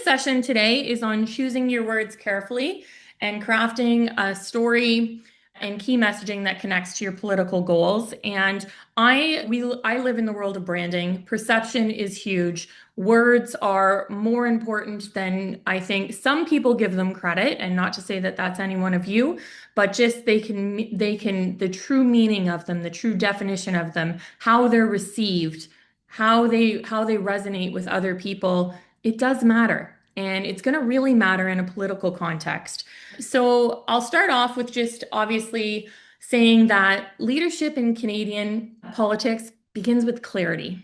session today is on choosing your words carefully and crafting a story and key messaging that connects to your political goals. And I live in the world of branding. Perception is huge. Words are more important than I think some people give them credit, and not to say that that's any one of you, but just they can the true meaning of them, the true definition of them, how they're received, how they resonate with other people. It does matter. And it's going to really matter in a political context. So I'll start off with just obviously saying that leadership in Canadian politics begins with clarity.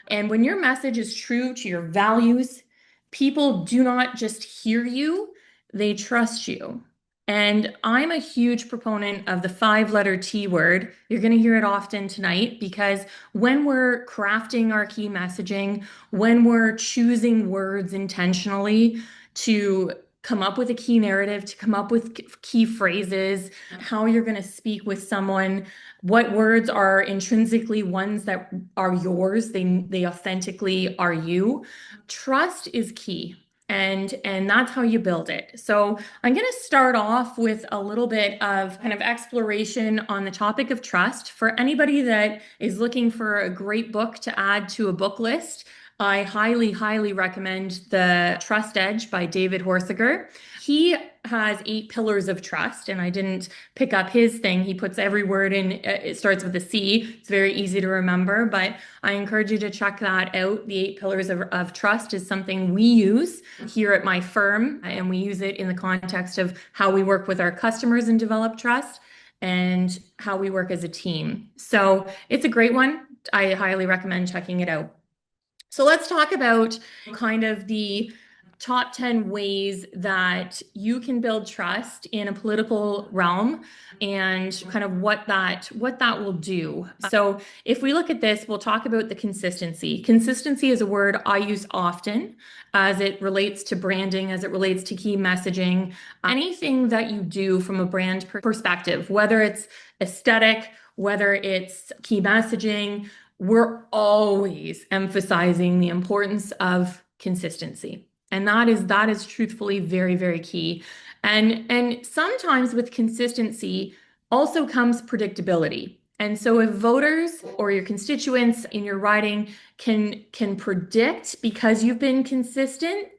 And when your message is true to your values, people do not just hear you, they trust you. And I'm a huge proponent of the five-letter T word. You're going to hear it often tonight because when we're crafting our key messaging, when we're choosing words intentionally to come up with a key narrative, to come up with key phrases, how you're going to speak with someone, what words are intrinsically ones that are yours, they authentically are you. Trust is key. And that's how you build it. So I'm going to start off with a little bit of kind of exploration on the topic of trust. For anybody that is looking for a great book to add to a book list, I highly, highly recommend The Trust Edge by David Horsiger. He has 8 pillars of trust, and I didn't pick up his thing. He puts every word in, it starts with a C. It's very easy to remember, but I encourage you to check that out. The 8 pillars of trust is something we use here at my firm, and we use it in the context of how we work with our customers and develop trust and how we work as a team. So it's a great one. I highly recommend checking it out. So let's talk about kind of the top 10 ways that you can build trust in a political realm and kind of what that will do. So if we look at this, we'll talk about the consistency. Consistency is a word I use often as it relates to branding, as it relates to key messaging. Anything that you do from a brand perspective, whether it's aesthetic, whether it's key messaging, we're always emphasizing the importance of consistency. And that is truthfully very, very key. And sometimes with consistency also comes predictability. And so if voters or your constituents in your riding can predict, because you've been consistent,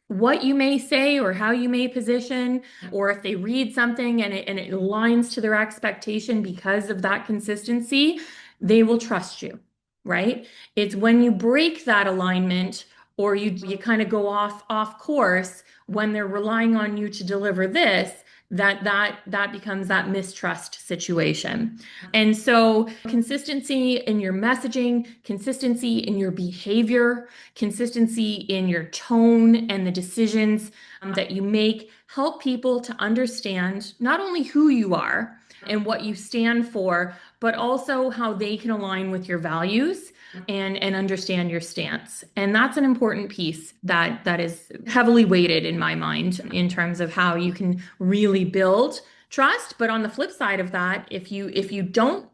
what you may say or how you may position, or if they read something and it aligns to their expectation because of that consistency, they will trust you, right? It's when you break that alignment or you kind of go off course when they're relying on you to deliver this, that becomes that mistrust situation. And so consistency in your messaging, consistency in your behavior, consistency in your tone and the decisions that you make help people to understand not only who you are and what you stand for, but also how they can align with your values and understand your stance. And that's an important piece that is heavily weighted in my mind in terms of how you can really build trust. But on the flip side of that, if you don't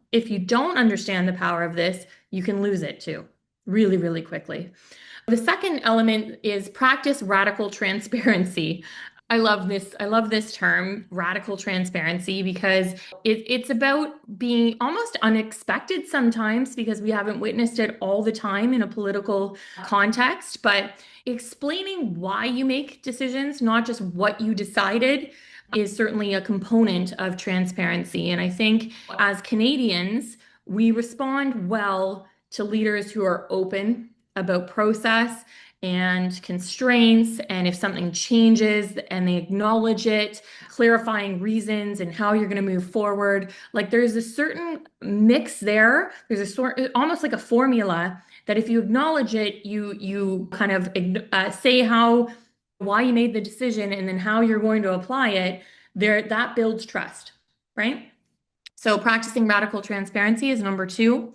understand the power of this, you can lose it too, really, really quickly. The second element is practice radical transparency. I love this term, radical transparency, because it's about being almost unexpected sometimes because we haven't witnessed it all the time in a political context, but explaining why you make decisions, not just what you decided, is certainly a component of transparency. And I think as Canadians, we respond well to leaders who are open about process and constraints, and if something changes and they acknowledge it, clarifying reasons and how you're going to move forward. Like there's a certain mix there. There's a sort, almost like a formula that if you acknowledge it, you kind of say why you made the decision and then how you're going to apply it. There, that builds trust, right? So practicing radical transparency is number 2.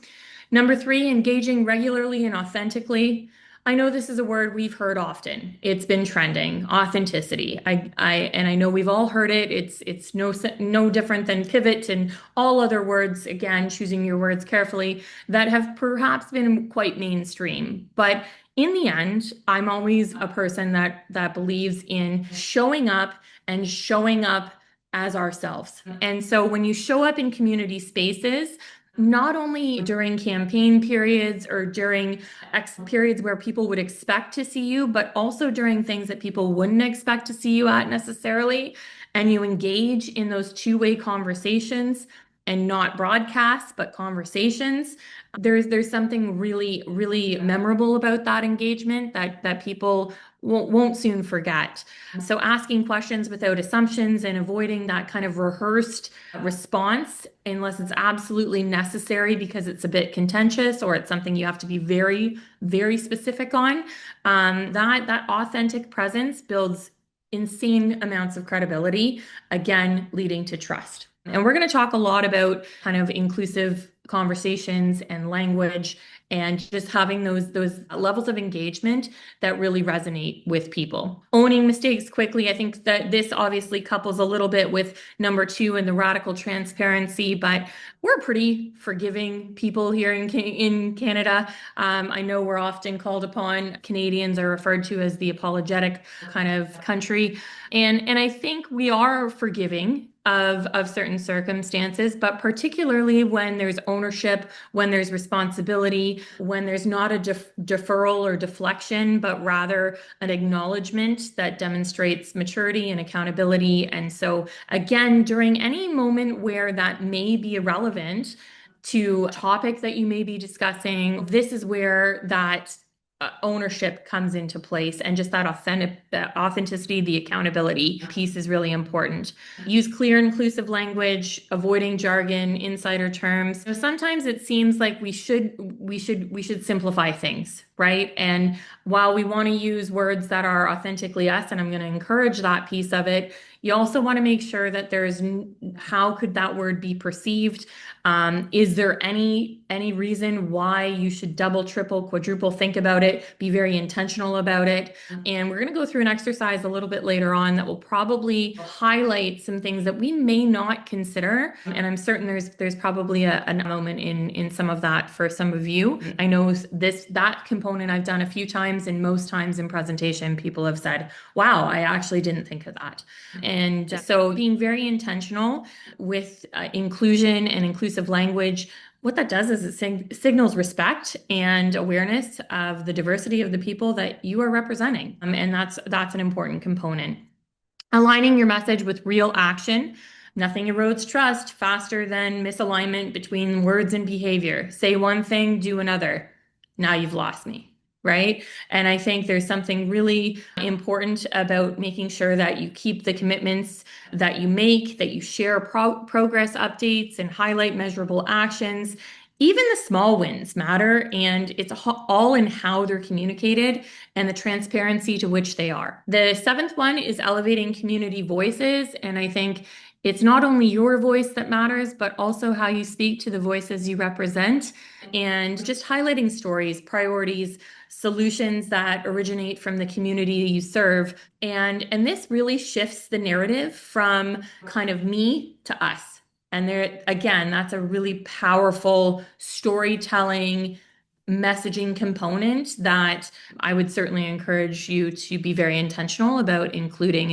Number 3, engaging regularly and authentically. I know this is a word we've heard often. It's been trending, authenticity. And I know we've all heard it. It's no different than pivot and all other words, again, choosing your words carefully, that have perhaps been quite mainstream. But in the end, I'm always a person that believes in showing up and showing up as ourselves. And so when you show up in community spaces, not only during campaign periods or during X periods where people would expect to see you, but also during things that people wouldn't expect to see you at necessarily. And you engage in those two-way conversations and not broadcasts, but conversations. There's something really, really memorable about that engagement that people won't soon forget. So asking questions without assumptions and avoiding that kind of rehearsed response unless it's absolutely necessary because it's a bit contentious or it's something you have to be very, very specific on. That authentic presence builds insane amounts of credibility, again, leading to trust. And we're going to talk a lot about kind of inclusive conversations and language and just having those levels of engagement that really resonate with people. Owning mistakes quickly. I think that this obviously couples a little bit with number two and the radical transparency, but we're pretty forgiving people here in Canada. I know we're often called upon, Canadians are referred to as the apologetic kind of country. And I think we are forgiving of certain circumstances, but particularly when there's ownership, when there's responsibility, when there's not a deferral or deflection, but rather an acknowledgement that demonstrates maturity and accountability. And so, again, during any moment where that may be irrelevant to a topic that you may be discussing, this is where that ownership comes into place, and just that authenticity, the accountability piece is really important. Use clear, inclusive language, avoiding jargon, insider terms. So sometimes it seems like we should simplify things, right? And while we want to use words that are authentically us, and I'm going to encourage that piece of it, you also want to make sure that there's how could that word be perceived? Is there any reason why you should double, triple, quadruple think about it? Be very intentional about it. And we're going to go through an exercise a little bit later on that will probably highlight some things that we may not consider. And I'm certain there's probably a moment in some of that for some of you. I know that component I've done a few times, and most times in presentation, people have said, "Wow, I actually didn't think of that." And so being very intentional with inclusion and inclusive language, what that does is it signals respect and awareness of the diversity of the people that you are representing. And that's an important component. Aligning your message with real action. Nothing erodes trust faster than misalignment between words and behavior. Say one thing, do another. Now you've lost me, right? And I think there's something really important about making sure that you keep the commitments that you make, that you share progress updates and highlight measurable actions. Even the small wins matter, and it's all in how they're communicated and the transparency to which they are. The seventh one is elevating community voices, and I think it's not only your voice that matters, but also how you speak to the voices you represent, and just highlighting stories, priorities, solutions that originate from the community you serve. And this really shifts the narrative from kind of me to us. And there, again, that's a really powerful storytelling messaging component that I would certainly encourage you to be very intentional about including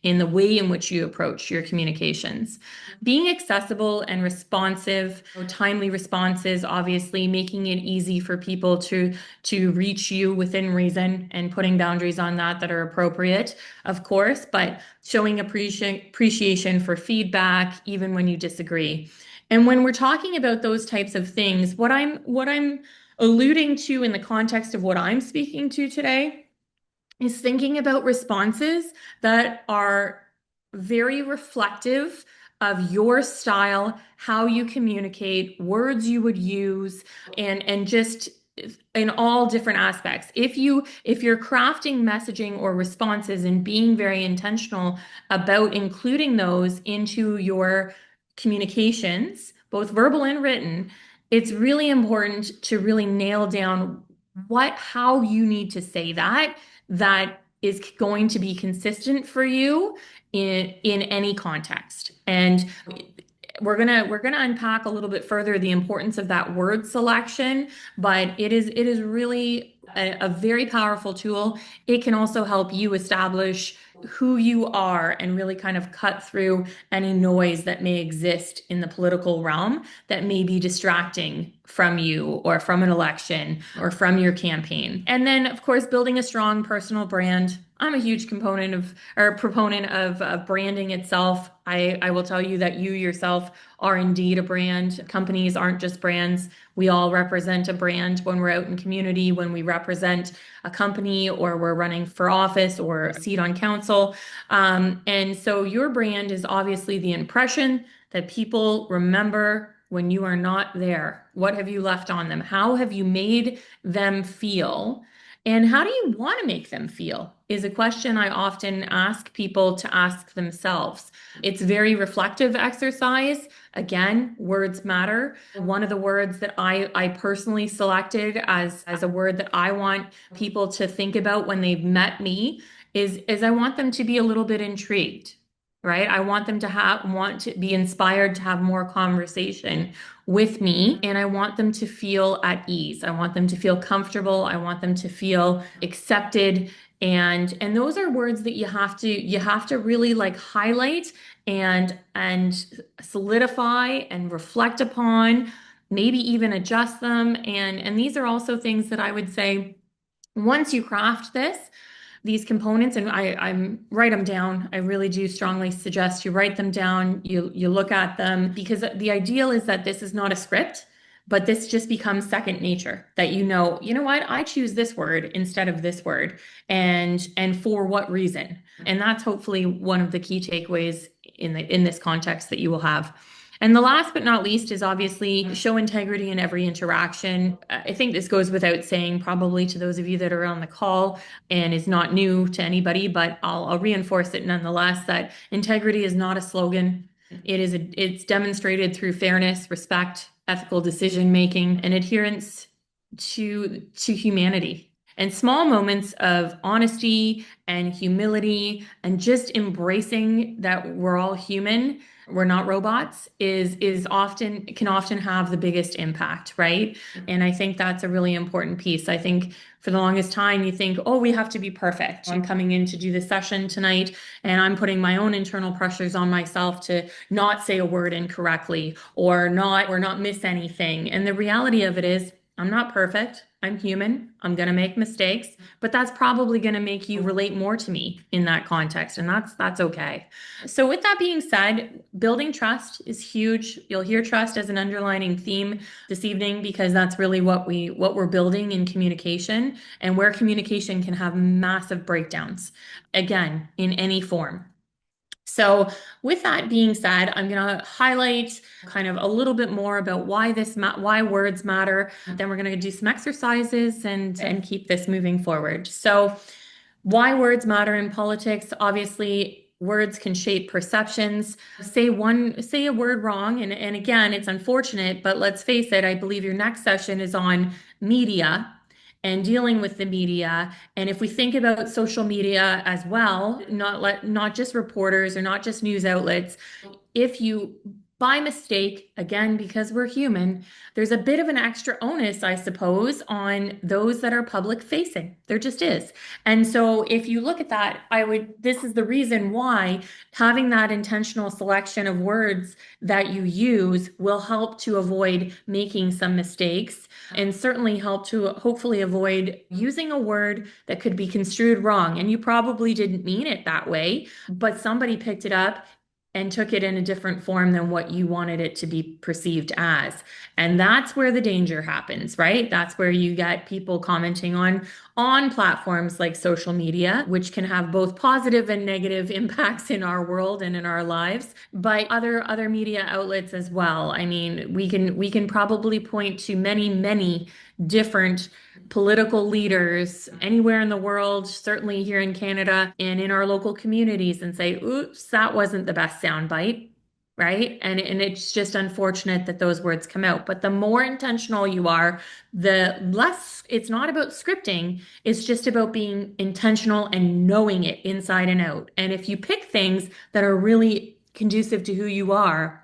in the way in which you approach your communications. Being accessible and responsive, timely responses, obviously making it easy for people to reach you within reason and putting boundaries on that are appropriate, of course, but showing appreciation for feedback even when you disagree. And when we're talking about those types of things, what I'm alluding to in the context of what I'm speaking to today is thinking about responses that are very reflective of your style, how you communicate, words you would use, and just in all different aspects. If you're crafting messaging or responses and being very intentional about including those into your communications, both verbal and written, it's really important to really nail down how you need to say that is going to be consistent for you in any context. And we're gonna unpack a little bit further the importance of that word selection, but it is really a very powerful tool. It can also help you establish who you are and really kind of cut through any noise that may exist in the political realm that may be distracting from you or from an election or from your campaign. And then, of course, building a strong personal brand. I'm a huge component of or proponent of branding itself. I will tell you that you yourself are indeed a brand. Companies aren't just brands. We all represent a brand when we're out in community, when we represent a company or we're running for office or a seat on council. And so your brand is obviously the impression that people remember when you are not there. What have you left on them? How have you made them feel? And how do you want to make them feel? Is a question I often ask people to ask themselves. It's a very reflective exercise. Again, words matter. One of the words that I personally selected as a word that I want people to think about when they've met me is I want them to be a little bit intrigued, right? I want them to want to be inspired to have more conversation with me, and I want them to feel at ease. I want them to feel comfortable. I want them to feel accepted. And those are words that you have to really like highlight and solidify and reflect upon, maybe even adjust them. And these are also things that I would say once you craft these components, and I'm write them down. I really do strongly suggest you write them down. You look at them because the ideal is that this is not a script, but this just becomes second nature. That you know what, I choose this word instead of this word, and for what reason. And that's hopefully one of the key takeaways in this context that you will have. And the last but not least is obviously show integrity in every interaction. I think this goes without saying, probably to those of you that are on the call and is not new to anybody, but I'll reinforce it nonetheless that integrity is not a slogan. It's demonstrated through fairness, respect, ethical decision making, and adherence to humanity. And small moments of honesty and humility and just embracing that we're all human, we're not robots, is often can often have the biggest impact, right? And I think that's a really important piece. I think for the longest time you think, oh, we have to be perfect. I'm coming in to do this session tonight and I'm putting my own internal pressures on myself to not say a word incorrectly or not miss anything. And the reality of it is I'm not perfect. I'm human. I'm going to make mistakes, but that's probably going to make you relate more to me in that context, and that's okay. So with that being said, building trust is huge. You'll hear trust as an underlining theme this evening because that's really what we're building in communication and where communication can have massive breakdowns. Again, in any form. So with that being said, I'm going to highlight kind of a little bit more about why words matter. Then we're going to do some exercises and keep this moving forward. So why words matter in politics? Obviously, words can shape perceptions. Say a word wrong, and again, it's unfortunate, but let's face it, I believe your next session is on media and dealing with the media. And if we think about social media as well, not just reporters or not just news outlets, if you by mistake, again, because we're human, there's a bit of an extra onus, I suppose, on those that are public facing. There just is. And so if you look at that, this is the reason why having that intentional selection of words that you use will help to avoid making some mistakes and certainly help to hopefully avoid using a word that could be construed wrong. And you probably didn't mean it that way, but somebody picked it up and took it in a different form than what you wanted it to be perceived as. And that's where the danger happens, right? That's where you get people commenting on platforms like social media, which can have both positive and negative impacts in our world and in our lives, but other media outlets as well. I mean, we can probably point to many different political leaders anywhere in the world, certainly here in Canada and in our local communities, and say, oops, that wasn't the best soundbite. right? And it's just unfortunate that those words come out. But the more intentional you are, the less it's not about scripting, it's just about being intentional and knowing it inside and out. And if you pick things that are really conducive to who you are,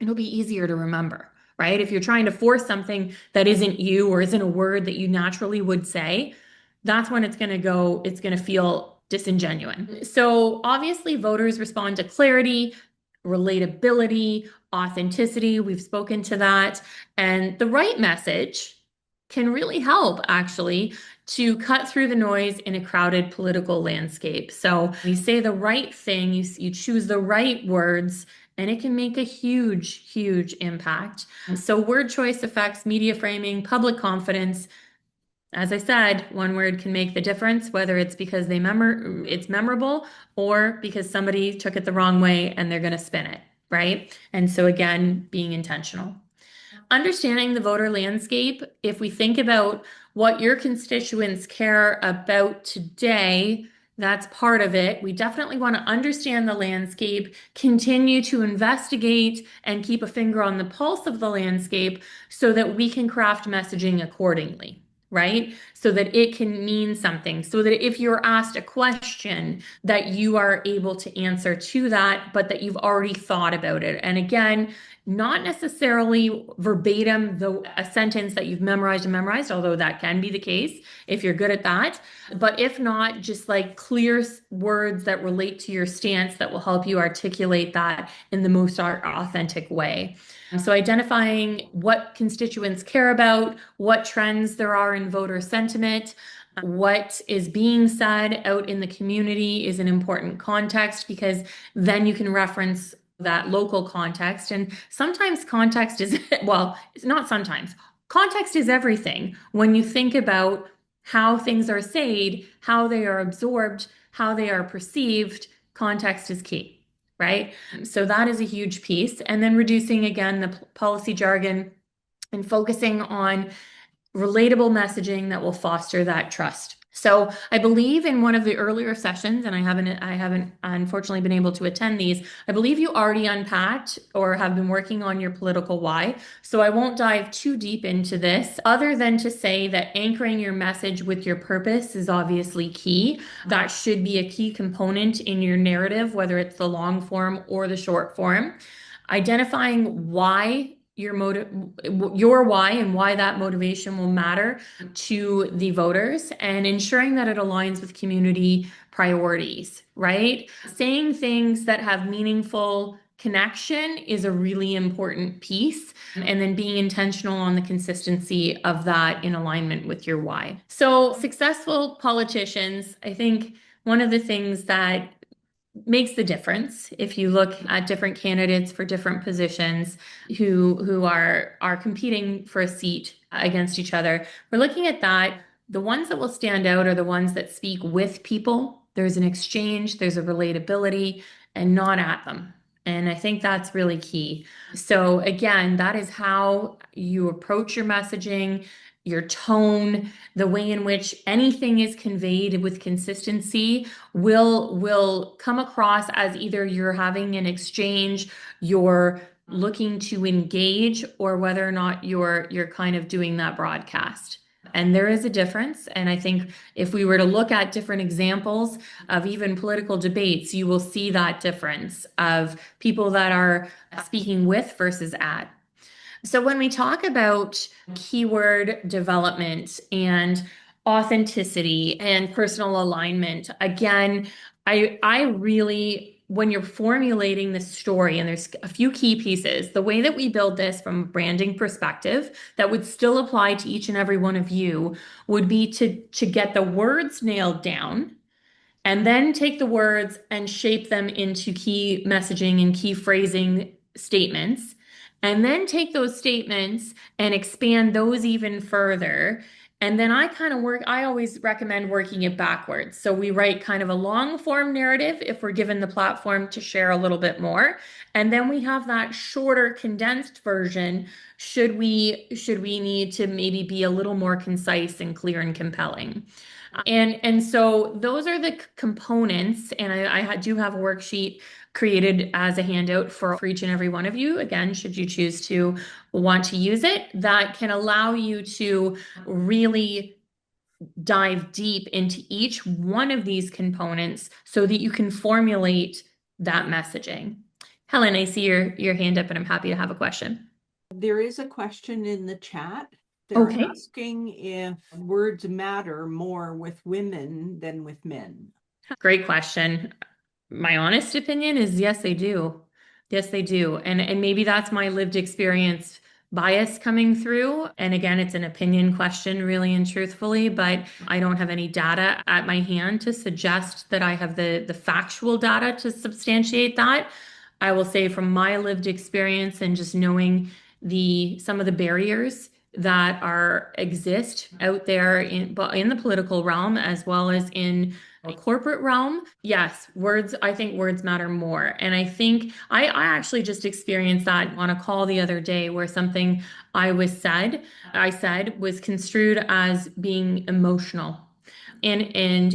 it'll be easier to remember. Right? If you're trying to force something that isn't you or isn't a word that you naturally would say, that's when it's going to feel disingenuine. So obviously, voters respond to clarity, relatability, authenticity. We've spoken to that. And the right message can really help actually to cut through the noise in a crowded political landscape. So you say the right thing, you choose the right words, and it can make a huge, huge impact. So word choice affects media framing, public confidence. As I said, one word can make the difference, whether it's because it's memorable or because somebody took it the wrong way and they're going to spin it, right? And so again, being intentional. Understanding the voter landscape, if we think about what your constituents care about today, that's part of it. We definitely want to understand the landscape, continue to investigate and keep a finger on the pulse of the landscape so that we can craft messaging accordingly. Right? So that it can mean something. So that if you're asked a question, that you are able to answer to that, but that you've already thought about it. And again, not necessarily verbatim, though a sentence that you've memorized, although that can be the case if you're good at that. But if not, just like clear words that relate to your stance that will help you articulate that in the most authentic way. So identifying what constituents care about, what trends there are in voter sentiment, what is being said out in the community is an important context because then you can reference that local context. And sometimes context is, well, it's not sometimes. Context is everything. When you think about how things are said, how they are absorbed, how they are perceived, context is key. Right? So that is a huge piece. And then reducing again the policy jargon and focusing on relatable messaging that will foster that trust. So I believe in one of the earlier sessions, and I haven't unfortunately been able to attend these. I believe you already unpacked or have been working on your political why. So I won't dive too deep into this, other than to say that anchoring your message with your purpose is obviously key. That should be a key component in your narrative, whether it's the long form or the short form. Identifying why your why and why that motivation will matter to the voters and ensuring that it aligns with community priorities, right? Saying things that have meaningful connection is a really important piece, and then being intentional on the consistency of that in alignment with your why. So successful politicians, I think one of the things that makes the difference if you look at different candidates for different positions who are competing for a seat against each other. We're looking at that. The ones that will stand out are the ones that speak with people. There's an exchange, there's a relatability, and not at them. And I think that's really key. So again, that is how you approach your messaging, your tone, the way in which anything is conveyed with consistency will come across as either you're having an exchange, you're looking to engage, or whether or not you're kind of doing that broadcast. And there is a difference. And I think if we were to look at different examples of even political debates, you will see that difference of people that are speaking with versus at. So when we talk about keyword development and authenticity and personal alignment, again, I really, when you're formulating the story, and there's a few key pieces, the way that we build this from a branding perspective that would still apply to each and every one of you would be to get the words nailed down and then take the words and shape them into key messaging and key phrasing statements. And then take those statements and expand those even further. And then I always recommend working it backwards. So we write kind of a long form narrative if we're given the platform to share a little bit more. And then we have that shorter condensed version should we need to maybe be a little more concise and clear and compelling. And so those are the components, and do have a worksheet created as a handout for each and every one of you. Again, should you choose to want to use it, that can allow you to really dive deep into each one of these components so that you can formulate that messaging. Helen, I see your hand up and I'm happy to have a question. There is a question in the chat. They're Okay. asking if words matter more with women than with men. Great question. My honest opinion is yes, they do. Yes, they do. And maybe that's my lived experience bias coming through. And again, it's an opinion question, really and truthfully, but I don't have any data at my hand to suggest that I have the factual data to substantiate that. I will say from my lived experience and just knowing some of the barriers that exist out there in the political realm as well as in a corporate realm, yes, I think words matter more. And I think I actually just experienced that on a call the other day where something I said was construed as being emotional. And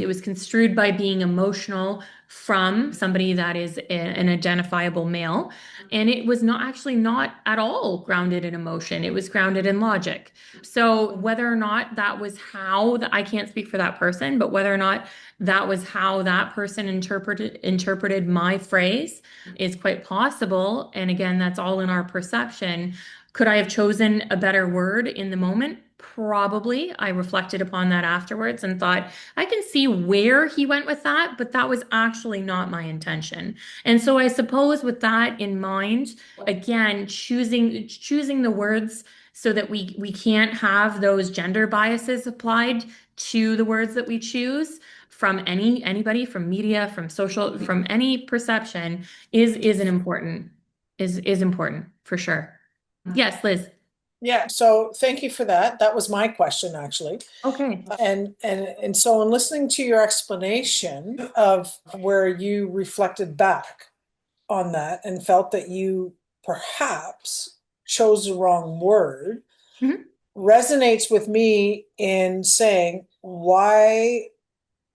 it was construed by being emotional from somebody that is an identifiable male. And it was not at all grounded in emotion. It was grounded in logic. So whether or not that was I can't speak for that person, but whether or not that was how that person interpreted my phrase is quite possible. And again, that's all in our perception. Could I have chosen a better word in the moment? Probably. I reflected upon that afterwards and thought, I can see where he went with that, but that was actually not my intention. And so I suppose with that in mind, again, choosing the words so that we can't have those gender biases applied to the words that we choose from anybody, from media, from social, from any perception is important for sure. Yes, Liz. Yeah, so thank you for that. That was my question, actually. Okay. And so in listening to your explanation of where you reflected back on that and felt that you perhaps chose the wrong word, Mhm. resonates with me in saying, why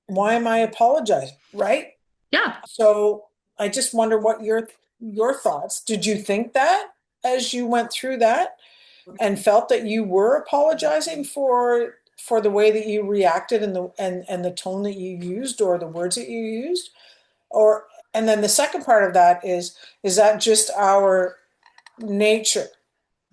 am I apologizing? Right? Yeah. So I just wonder what your thoughts. Did you think that as you went through that? And felt that you were apologizing for the way that you reacted and the tone that you used or the words that you used, or and then the second part of that is that just our nature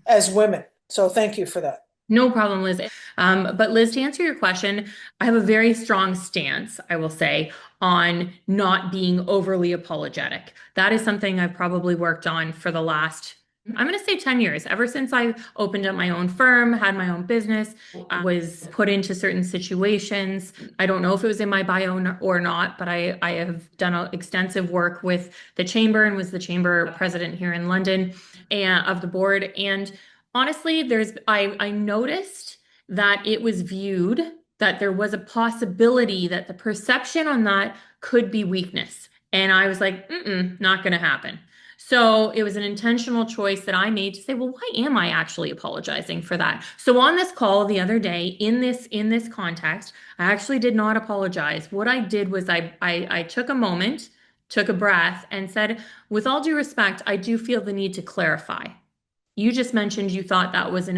as women? So thank you for that. No problem, Liz. But Liz, to answer your question, I have a very strong stance, I will say, on not being overly apologetic. That is something I've probably worked on for the last, I'm going to say 10 years. Ever since I opened up my own firm, had my own business, I was put into certain situations. I don't know if it was in my bio or not, but I have done extensive work with the chamber and was the chamber president here in London and of the board. And honestly, I noticed that it was viewed that there was a possibility that the perception on that could be weakness. And I was like, not going to happen. So it was an intentional choice that I made to say, well, why am I actually apologizing for that? So on this call the other day, in this context, I actually did not apologize. What I did was I took a moment, took a breath, and said, with all due respect, I do feel the need to clarify. You just mentioned you thought that was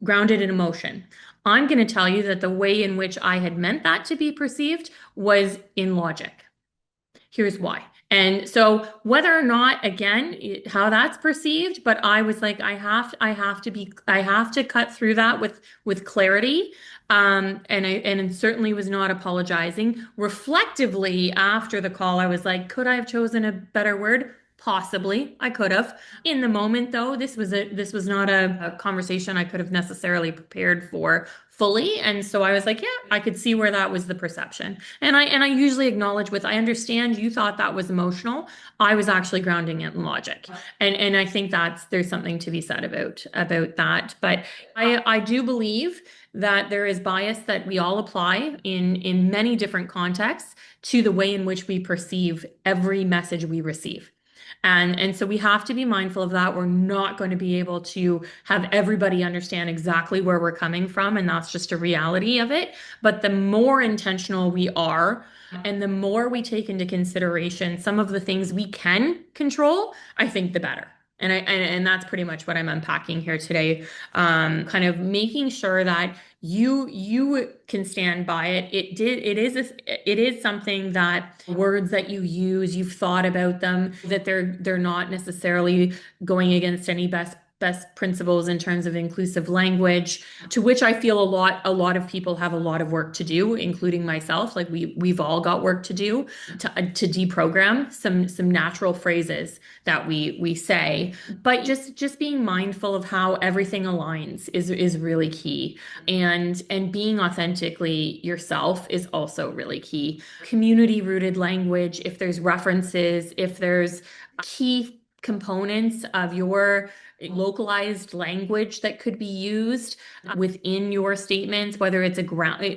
grounded in emotion. I'm going to tell you that the way in which I had meant that to be perceived was in logic. Here's why. And so whether or not, again, how that's perceived, but I was like, I have to cut through that with clarity. And it certainly was not apologizing. Reflectively after the call, I was like, could I have chosen a better word? Possibly, I could have. In the moment, though, this was not a conversation I could have necessarily prepared for fully. And so I was like, yeah, I could see where that was the perception. And I usually acknowledge I understand you thought that was emotional. I was actually grounding it in logic. And I think there's something to be said about that. But I do believe that there is bias that we all apply in many different contexts to the way in which we perceive every message we receive. And so we have to be mindful of that. We're not going to be able to have everybody understand exactly where we're coming from, and that's just a reality of it. But the more intentional we are, and the more we take into consideration some of the things we can control, I think the better. And that's pretty much what I'm unpacking here today. Kind of making sure that you can stand by it. It is something that words that you use, you've thought about them, that they're not necessarily going against any best principles in terms of inclusive language, to which I feel a lot of people have a lot of work to do, including myself. Like we've all got work to do to deprogram some natural phrases that we say. But just being mindful of how everything aligns is really key. And being authentically yourself is also really key. Community rooted language, if there's references, if there's key components of your localized language that could be used within your statements, whether it's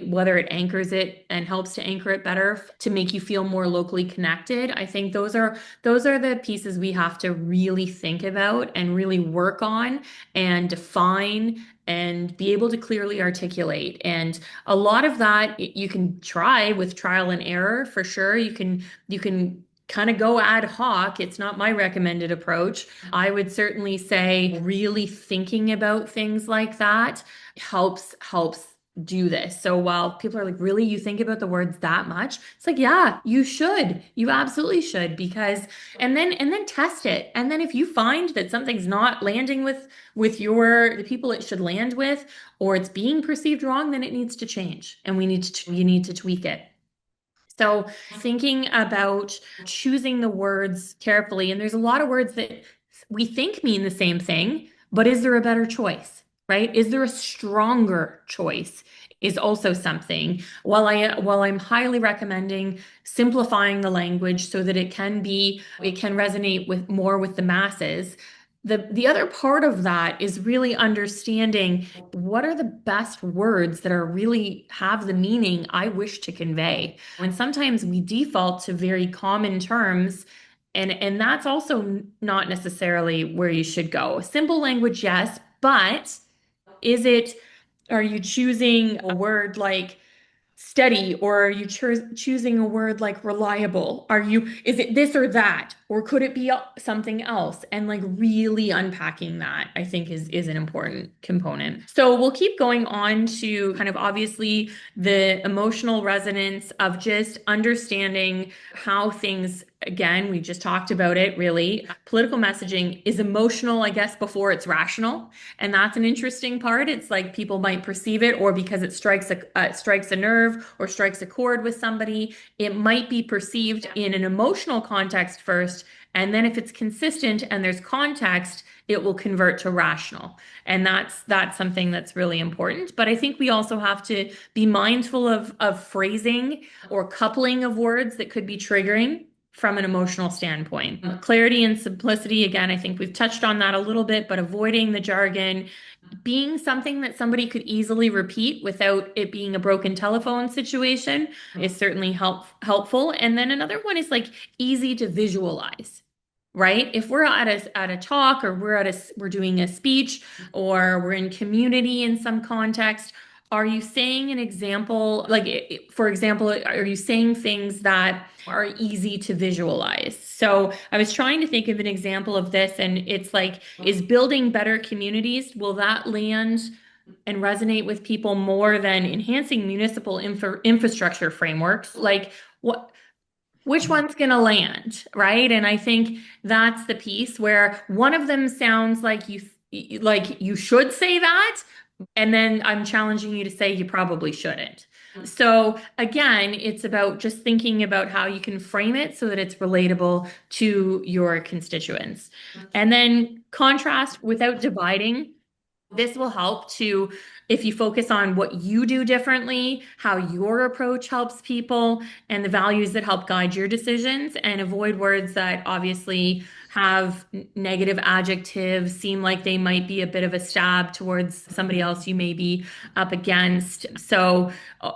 whether it anchors it and helps to anchor it better to make you feel more locally connected. I think those are the pieces we have to really think about and really work on and define and be able to clearly articulate. And a lot of that you can try with trial and error for sure. You can kind of go ad hoc. It's not my recommended approach. I would certainly say really thinking about things like that helps do this. So while people are like, really, you think about the words that much? It's like, yeah, you should. You absolutely should, because and then test it. And then if you find that something's not landing with the people it should land with, or it's being perceived wrong, then it needs to change and you need to tweak it. So thinking about choosing the words carefully, and there's a lot of words that we think mean the same thing, but is there a better choice, right? Is there a stronger choice? Is also something. While I'm highly recommending simplifying the language so that it can resonate with the masses. The other part of that is really understanding what are the best words that are really have the meaning I wish to convey. And sometimes we default to very common terms, and that's also not necessarily where you should go. Simple language, yes, but is it, are you choosing a word like steady, or are you choosing a word like reliable? Is it this or that, or could it be something else? And like really unpacking that, I think is an important component. So we'll keep going on to kind of obviously the emotional resonance of just understanding how things, again, we just talked about it really. Political messaging is emotional, I guess, before it's rational. And that's an interesting part. It's like people might perceive it, or because it strikes a nerve or strikes a chord with somebody, it might be perceived in an emotional context first. And then if it's consistent and there's context, it will convert to rational. And that's something that's really important. But I think we also have to be mindful of phrasing or coupling of words that could be triggering from an emotional standpoint. Clarity and simplicity, again, I think we've touched on that a little bit, but avoiding the jargon, being something that somebody could easily repeat without it being a broken telephone situation is certainly helpful. And then another one is like easy to visualize. Right? If we're at a talk, or we're doing a speech, or we're in community in some context, are you saying an example, like, for example, are you saying things that are easy to visualize? So I was trying to think of an example of this, and it's like, is building better communities, will that land and resonate with people more than enhancing municipal infrastructure frameworks? Like, which one's going to land, right? And I think that's the piece where one of them sounds like you should say that, and then I'm challenging you to say you probably shouldn't. So again, it's about just thinking about how you can frame it so that it's relatable to your constituents. And then contrast without dividing. This will help to, if you focus on what you do differently, how your approach helps people, and the values that help guide your decisions, and avoid words that obviously have negative adjectives, seem like they might be a bit of a stab towards somebody else you may be up against. So,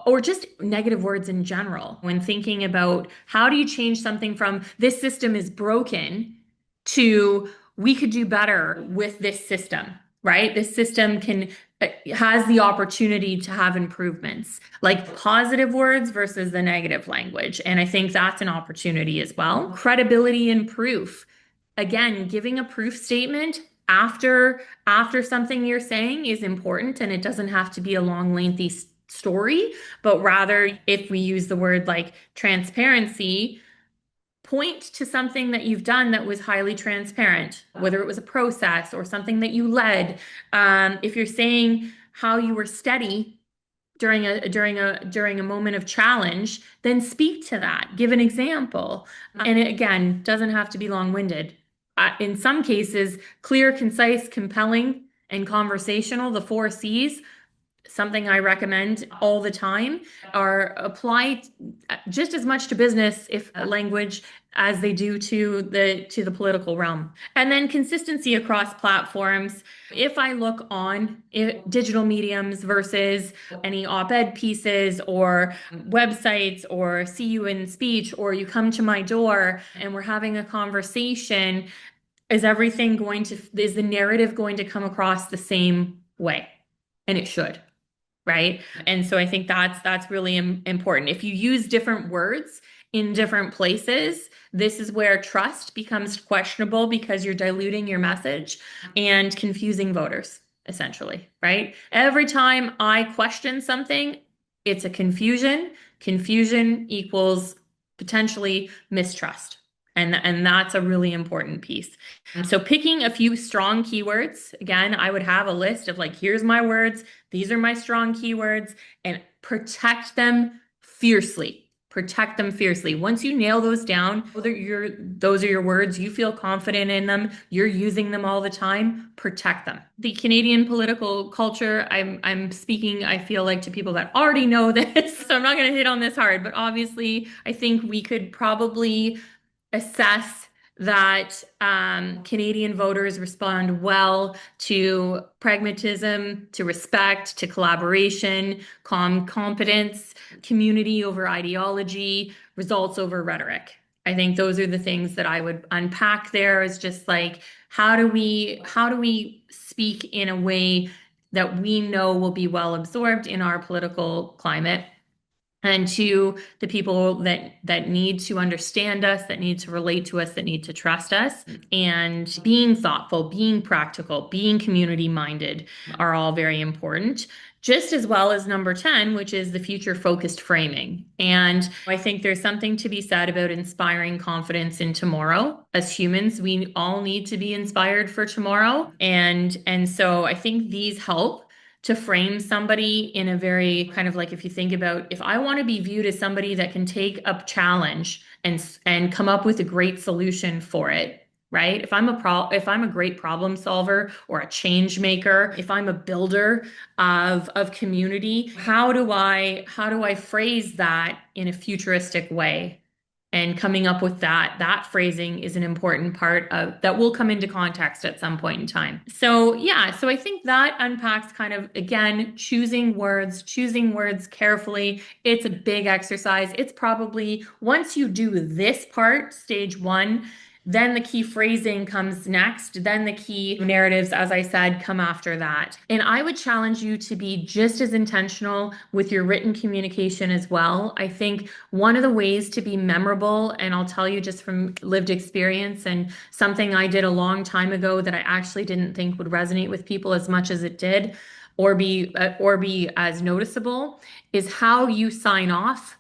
or just negative words in general. When thinking about how do you change something from this system is broken to we could do better with this system, right? This system has the opportunity to have improvements, like positive words versus the negative language. And I think that's an opportunity as well. Credibility and proof. Again, giving a proof statement after something you're saying is important, and it doesn't have to be a long, lengthy story, but rather if we use the word like transparency, point to something that you've done that was highly transparent, whether it was a process or something that you led. If you're saying how you were steady during a moment of challenge, then speak to that. Give an example. And it, again, doesn't have to be long-winded. In some cases, clear, concise, compelling, and conversational, the 4 C's, something I recommend all the time, are applied just as much to business if language as they do to the political realm. And then consistency across platforms. If I look on digital mediums versus any op-ed pieces or websites, or see you in speech, or you come to my door and we're having a conversation, is the narrative going to come across the same way? And it should. Right. And so I think that's really important. If you use different words in different places, this is where trust becomes questionable, because you're diluting your message and confusing voters, essentially. Right. Every time I question something, it's a confusion. Confusion equals potentially mistrust. And that's a really important piece. So picking a few strong keywords, again, I would have a list of like, here's my words, these are my strong keywords, and protect them fiercely. Protect them fiercely. Once you nail those down, those are your words, you feel confident in them, you're using them all the time, protect them. The Canadian political culture, I'm speaking, I feel like, to people that already know this, so I'm not going to hit on this hard, but obviously I think we could probably assess that Canadian voters respond well to pragmatism, to respect, to collaboration, competence, community over ideology, results over rhetoric. I think those are the things that I would unpack there, is just like, how do we speak in a way that we know will be well absorbed in our political climate, and to the people that need to understand us, that need to relate to us, that need to trust us. And being thoughtful, being practical, being community minded are all very important, just as well as number 10, which is the future focused framing. And I think there's something to be said about inspiring confidence in tomorrow. As humans, we all need to be inspired for tomorrow. And so I think these help to frame somebody in a very kind of like, if you think about, if I want to be viewed as somebody that can take a challenge and come up with a great solution for it, right? If I'm a great problem solver or a change maker, if I'm a builder of community, how do I phrase that in a futuristic way? And coming up with that phrasing is an important part of that will come into context at some point in time. So yeah, so I think that unpacks kind of, again, choosing words carefully. It's a big exercise. It's probably, once you do this part, stage 1, then the key phrasing comes next. Then the key narratives, as I said, come after that. And I would challenge you to be just as intentional with your written communication as well. I think one of the ways to be memorable, and I'll tell you just from lived experience and something I did a long time ago that I actually didn't think would resonate with people as much as it did, or be as noticeable, is how you sign off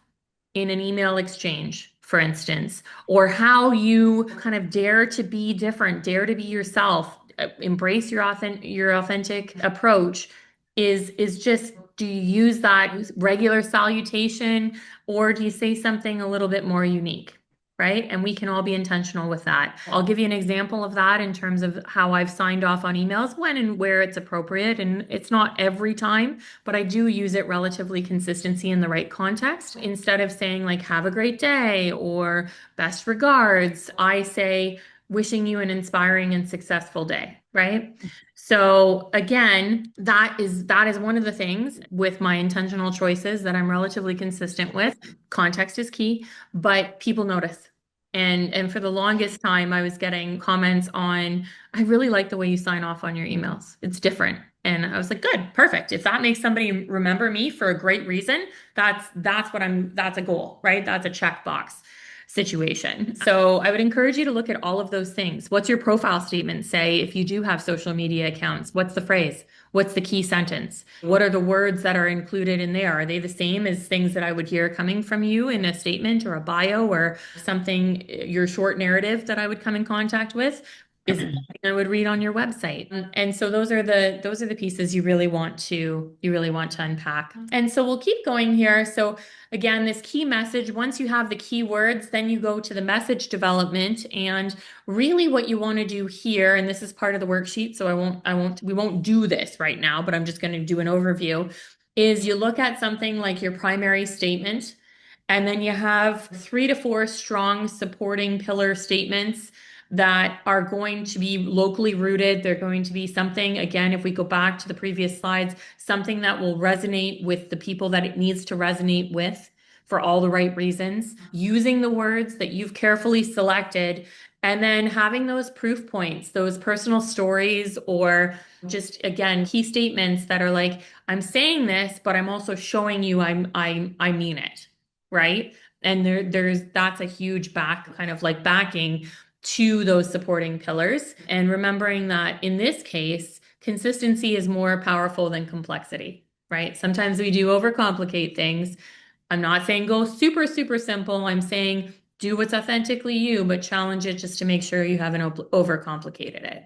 in an email exchange, for instance, or how you kind of dare to be different, dare to be yourself, embrace your authentic approach. Is just, do you use that regular salutation, or do you say something a little bit more unique? Right? And we can all be intentional with that. I'll give you an example of that in terms of how I've signed off on emails, when and where it's appropriate. And it's not every time, but I do use it relatively consistently in the right context. Instead of saying like, have a great day or best regards, I say, wishing you an inspiring and successful day, right? So again, that is one of the things with my intentional choices that I'm relatively consistent with. Context is key, but people notice. And for the longest time, I was getting comments on, I really like the way you sign off on your emails. It's different. And I was like, good, perfect. If that makes somebody remember me for a great reason, that's a goal, right? That's a checkbox situation. So I would encourage you to look at all of those things. What's your profile statement say if you do have social media accounts? What's the phrase? What's the key sentence? What are the words that are included in there? Are they the same as things that I would hear coming from you in a statement or a bio or something, your short narrative that I would come in contact with? Is it something I would read on your website? And so those are the pieces you really want to unpack. And so we'll keep going here. So again, this key message, once you have the keywords, then you go to the message development. And really what you want to do here, and this is part of the worksheet, so we won't do this right now, but I'm just going to do an overview, is you look at something like your primary statement, and then you have 3 to 4 strong supporting pillar statements that are going to be locally rooted. They're going to be something, again, if we go back to the previous slides, something that will resonate with the people that it needs to resonate with for all the right reasons, using the words that you've carefully selected, and then having those proof points, those personal stories, or just, again, key statements that are like, I'm saying this, but I'm also showing you I mean it, right? And that's a huge backing to those supporting pillars. And remembering that in this case, consistency is more powerful than complexity, right? Sometimes we do overcomplicate things. I'm not saying go super, super simple. I'm saying do what's authentically you, but challenge it just to make sure you haven't overcomplicated it.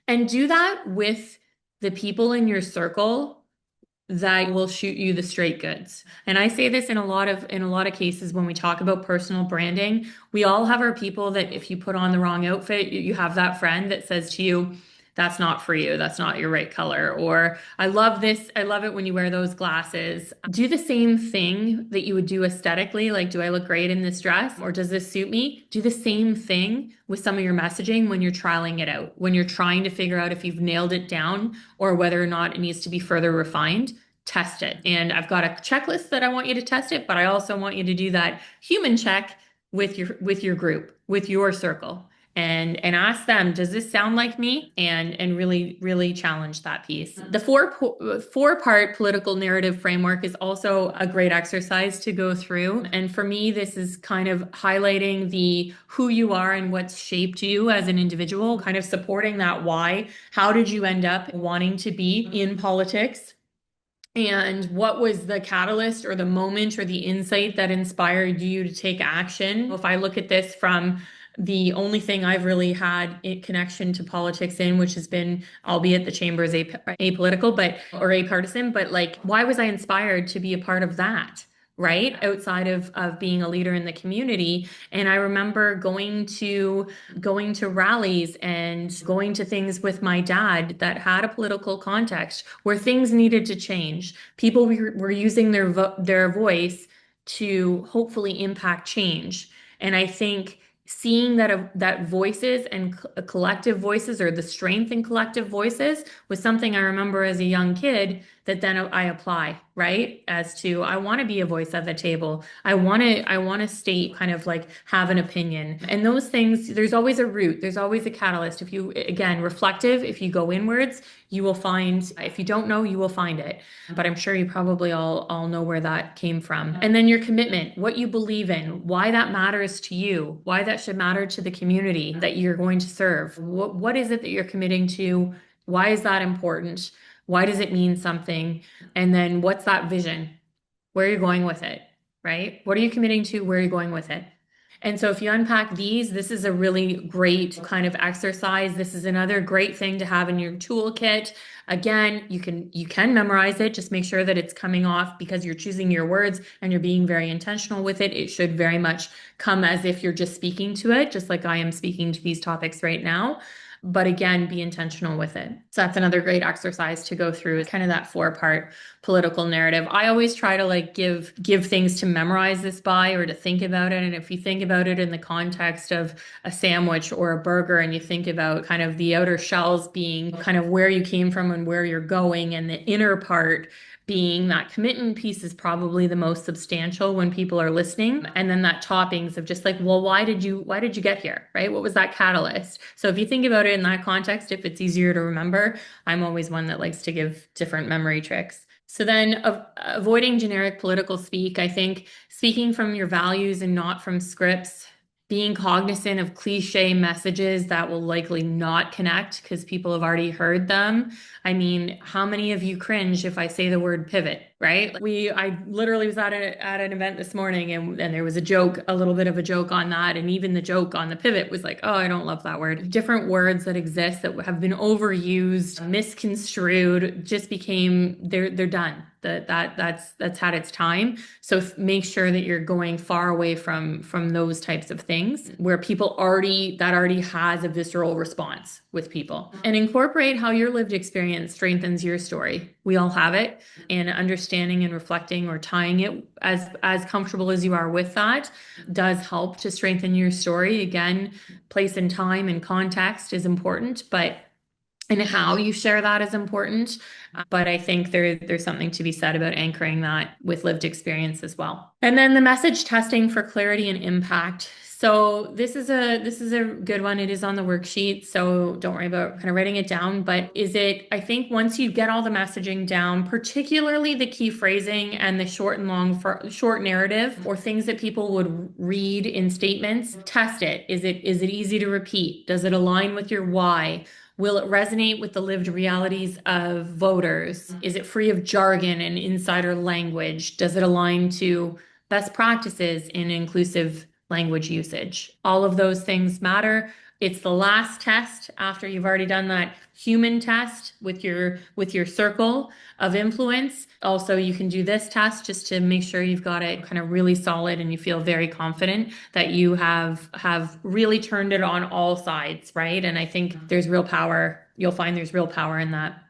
And do that with the people in your circle that will shoot you the straight goods. And I say this in a lot of cases when we talk about personal branding, we all have our people that if you put on the wrong outfit, you have that friend that says to you, that's not for you. That's not your right color. Or I love this. I love it when you wear those glasses. Do the same thing that you would do aesthetically. Like, do I look great in this dress? Or does this suit me? Do the same thing with some of your messaging when you're trialing it out, when you're trying to figure out if you've nailed it down or whether or not it needs to be further refined. Test it. And I've got a checklist that I want you to test it, but I also want you to do that human check with your group, with your circle, and ask them, does this sound like me? And really challenge that piece. The four-part political narrative framework is also a great exercise to go through. And for me, this is kind of highlighting the who you are and what's shaped you as an individual, kind of supporting that why. How did you end up wanting to be in politics? And what was the catalyst or the moment or the insight that inspired you to take action? If I look at this from the only thing I've really had a connection to politics in, which has been, albeit the chamber is apolitical, or apartisan, but like, why was I inspired to be a part of that? Right outside of being a leader in the community. And I remember going to rallies and going to things with my dad that had a political context where things needed to change. People were using their voice to hopefully impact change. And I think seeing that voices and collective voices, or the strength in collective voices, was something I remember as a young kid that then I apply, right? As to, I want to be a voice at the table. I want to state, kind of like have an opinion. And those things, there's always a root, there's always a catalyst. If you, again, reflective, if you go inwards, you will find, if you don't know, you will find it. But I'm sure you probably all know where that came from. And then your commitment, what you believe in, why that matters to you, why that should matter to the community that you're going to serve. What is it that you're committing to? Why is that important? Why does it mean something? And then what's that vision? Where are you going with it, right? What are you committing to? Where are you going with it? And so if you unpack these, this is a really great kind of exercise. This is another great thing to have in your toolkit. Again, you can memorize it. Just make sure that it's coming off because you're choosing your words and you're being very intentional with it. It should very much come as if you're just speaking to it, just like I am speaking to these topics right now. But again, be intentional with it. So that's another great exercise to go through, is kind of that 4-part political narrative. I always try to like give things to memorize this by or to think about it. And if you think about it in the context of a sandwich or a burger and you think about kind of the outer shells being kind of where you came from and where you're going, and the inner part being that commitment piece is probably the most substantial when people are listening. And then that toppings of just like, well, why did you get here? Right? What was that catalyst? So if you think about it in that context, if it's easier to remember, I'm always one that likes to give different memory tricks. So then avoiding generic political speak, I think speaking from your values and not from scripts, being cognizant of cliche messages that will likely not connect because people have already heard them. I mean, how many of you cringe if I say the word pivot, right? I literally was at an event this morning, and there was a little bit of a joke on that. And even the joke on the pivot was like, oh, I don't love that word. Different words that exist that have been overused, misconstrued, just became, they're done. That's had its time. So make sure that you're going far away from those types of things where people already has a visceral response with people, and incorporate how your lived experience strengthens your story. We all have it, and understanding and reflecting or tying it as comfortable as you are with that does help to strengthen your story. Again, place and time and context is important, and how you share that is important. But I think there's something to be said about anchoring that with lived experience as well. And then the message testing for clarity and impact. So this is a good one. It is on the worksheet, so don't worry about kind of writing it down. But I think once you get all the messaging down, particularly the key phrasing and the short narrative or things that people would read in statements, test it. Is it easy to repeat? Does it align with your why? Will it resonate with the lived realities of voters? Is it free of jargon and insider language? Does it align to best practices in inclusive language usage? All of those things matter. It's the last test after you've already done that human test with your circle of influence. Also, you can do this test just to make sure you've got it kind of really solid and you feel very confident that you have really turned it on all sides, right? And I think there's real power. You'll find there's real power in that.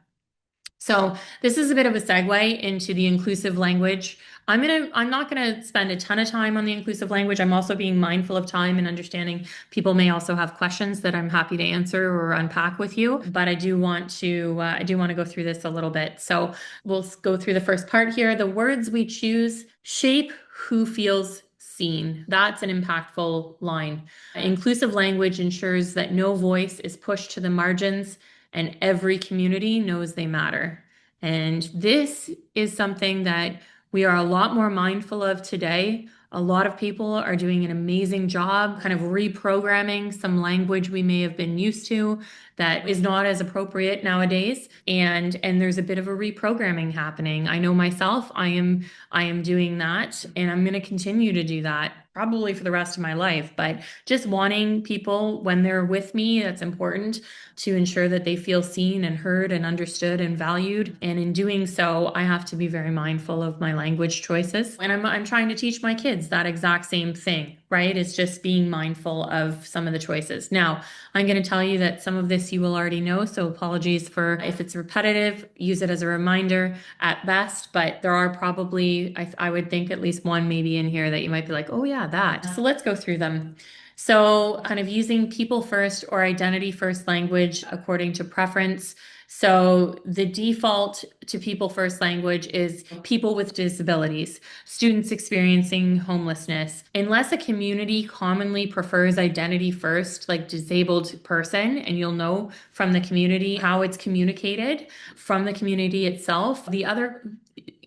So this is a bit of a segue into the inclusive language. I'm not gonna spend a ton of time on the inclusive language. I'm also being mindful of time and understanding people may also have questions that I'm happy to answer or unpack with you. But I do want to go through this a little bit. So we'll go through the first part here. The words we choose shape who feels seen. That's an impactful line. Inclusive language ensures that no voice is pushed to the margins and every community knows they matter. And this is something that we are a lot more mindful of today. A lot of people are doing an amazing job kind of reprogramming some language we may have been used to that is not as appropriate nowadays. And there's a bit of a reprogramming happening. I know myself, I am doing that, and I'm going to continue to do that probably for the rest of my life. But just wanting people when they're with me, that's important to ensure that they feel seen and heard and understood and valued. And in doing so, I have to be very mindful of my language choices. And I'm trying to teach my kids that exact same thing, right? It's just being mindful of some of the choices. Now, I'm going to tell you that some of this you will already know, so apologies for if it's repetitive, use it as a reminder at best, but there are probably, I would think at least one maybe in here that you might be like, oh yeah, that. So let's go through them. So kind of using people first or identity first language according to preference. So the default to people first language is people with disabilities, students experiencing homelessness. Unless a community commonly prefers identity first, like disabled person, and you'll know from the community how it's communicated from the community itself,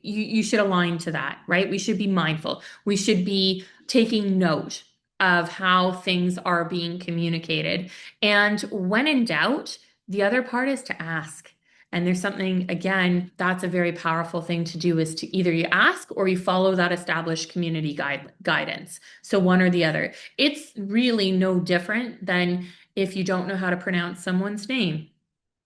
you should align to that, right? We should be mindful. We should be taking note of how things are being communicated. And when in doubt, the other part is to ask. And there's something, again, that's a very powerful thing to do is to either you ask or you follow that established community guidance. So one or the other. It's really no different than if you don't know how to pronounce someone's name,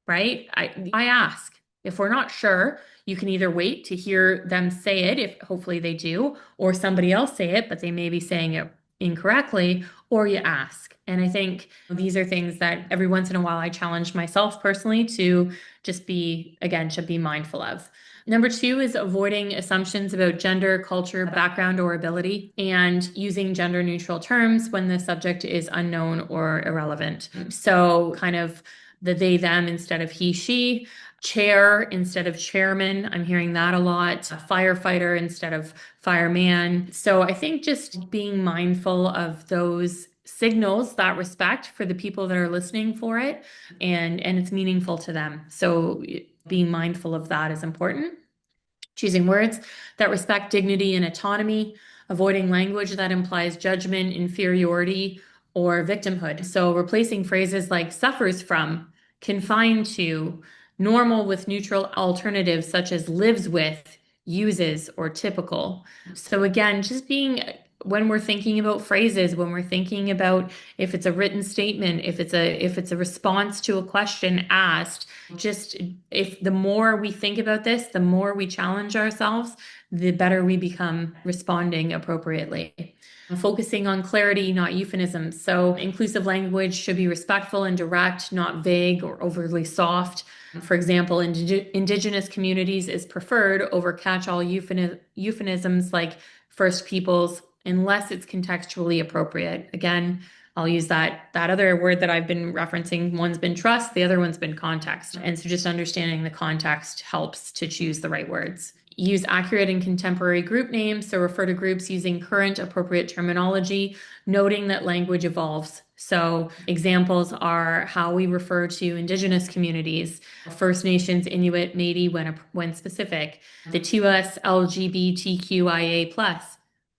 right? I ask. If we're not sure, you can either wait to hear them say it, if hopefully they do, or somebody else say it, but they may be saying it incorrectly, or you ask. And I think these are things that every once in a while I challenge myself personally to just be, again, to be mindful of. Number two is avoiding assumptions about gender, culture, background, or ability, and using gender neutral terms when the subject is unknown or irrelevant. So kind of the they, them instead of he, she, chair instead of chairman. I'm hearing that a lot. Firefighter instead of fireman. So I think just being mindful of those signals that respect for the people that are listening for it, and it's meaningful to them. So being mindful of that is important. Choosing words that respect dignity and autonomy, avoiding language that implies judgment, inferiority, or victimhood. So replacing phrases like suffers from, confined to, normal with neutral alternatives such as lives with, uses, or typical. So again, just being when we're thinking about phrases, when we're thinking about if it's a written statement, if it's a response to a question asked, just if the more we think about this, the more we challenge ourselves, the better we become responding appropriately. Focusing on clarity, not euphemisms. So inclusive language should be respectful and direct, not vague or overly soft. For example, indigenous communities is preferred over catch-all euphemisms like First Peoples, unless it's contextually appropriate. Again, I'll use that other word that I've been referencing. One's been trust, the other one's been context. And so just understanding the context helps to choose the right words. Use accurate and contemporary group names, so refer to groups using current appropriate terminology, noting that language evolves. So examples are how we refer to Indigenous communities, First Nations, Inuit, Métis when specific, the 2S LGBTQIA+,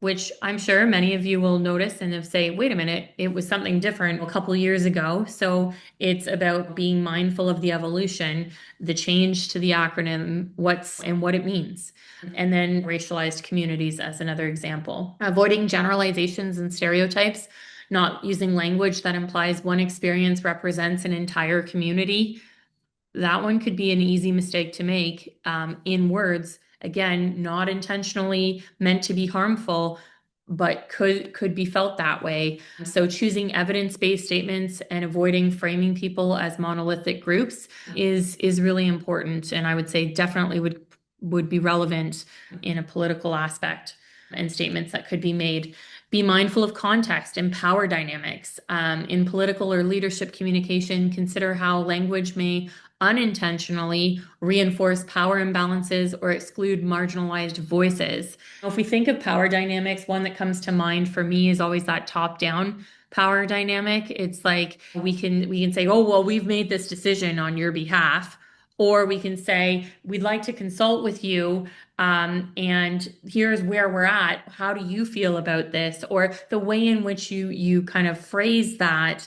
which I'm sure many of you will notice and have say, wait a minute, it was something different a couple years ago. So it's about being mindful of the evolution, the change to the acronym, what it means. And then racialized communities as another example. Avoiding generalizations and stereotypes, not using language that implies one experience represents an entire community. That one could be an easy mistake to make in words. Again, not intentionally meant to be harmful, but could be felt that way. So choosing evidence-based statements and avoiding framing people as monolithic groups is really important, and I would say definitely would be relevant in a political aspect and statements that could be made. Be mindful of context and power dynamics. In political or leadership communication, consider how language may unintentionally reinforce power imbalances or exclude marginalized voices. If we think of power dynamics, one that comes to mind for me is always that top-down power dynamic. It's like we can say, oh, well, we've made this decision on your behalf. Or we can say, we'd like to consult with you, and here's where we're at. How do you feel about this? Or the way in which you kind of phrase that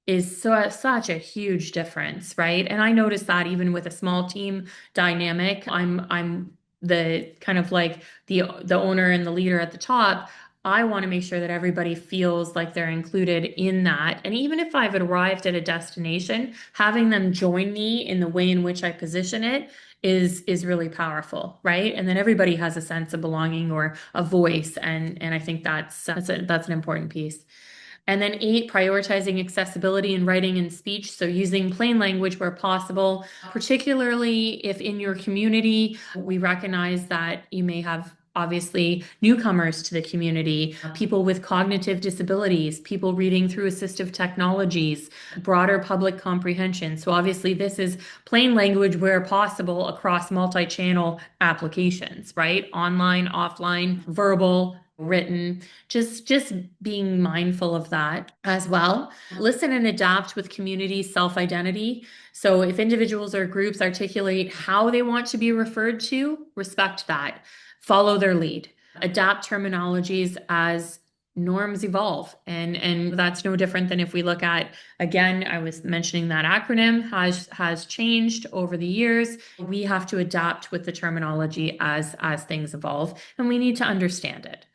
is such a huge difference, right? And I noticed that even with a small team dynamic, I'm the kind of like the owner and the leader at the top. I want to make sure that everybody feels like they're included in that. And even if I've arrived at a destination, having them join me in the way in which I position it is really powerful, right? And then everybody has a sense of belonging or a voice, and I think that's an important piece. And then 8, prioritizing accessibility in writing and speech. So using plain language where possible, particularly if in your community, we recognize that you may have obviously newcomers to the community, people with cognitive disabilities, people reading through assistive technologies, broader public comprehension. So obviously this is plain language where possible across multi-channel applications, right? Online, offline, verbal, written, just being mindful of that as well. Listen and adapt with community self-identity. So if individuals or groups articulate how they want to be referred to, respect that. Follow their lead. Adapt terminologies as norms evolve. And that's no different than if we look at, again, I was mentioning that acronym has changed over the years. We have to adapt with the terminology as things evolve, and we need to understand it.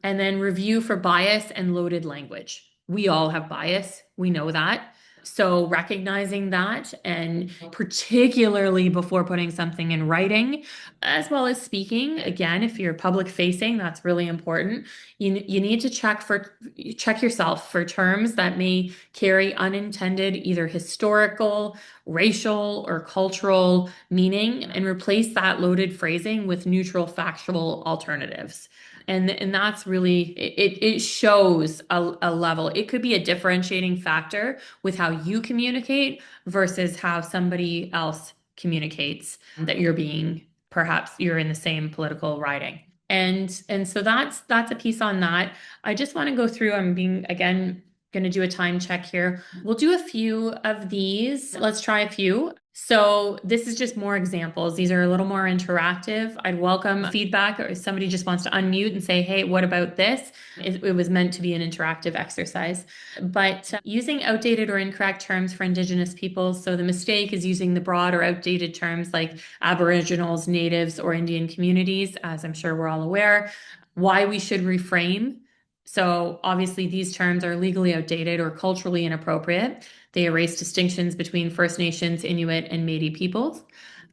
And then review for bias and loaded language. We all have bias. We know that. So recognizing that, and particularly before putting something in writing, as well as speaking, again, if you're public facing, that's really important. You need to check yourself for terms that may carry unintended either historical, racial, or cultural meaning, and replace that loaded phrasing with neutral factual alternatives. And that's really it shows a level. It could be a differentiating factor with how you communicate versus how somebody else communicates that perhaps you're in the same political riding. And so that's a piece on that. I just want to go through, I'm being again going to do a time check here. We'll do a few of these. Let's try a few. So this is just more examples. These are a little more interactive. I'd welcome feedback, or if somebody just wants to unmute and say, hey, what about this? It was meant to be an interactive exercise. But using outdated or incorrect terms for Indigenous peoples. So the mistake is using the broad or outdated terms like Aboriginals, Natives, or Indian communities, as I'm sure we're all aware. Why we should reframe. So obviously these terms are legally outdated or culturally inappropriate. They erase distinctions between First Nations, Inuit, and Métis peoples.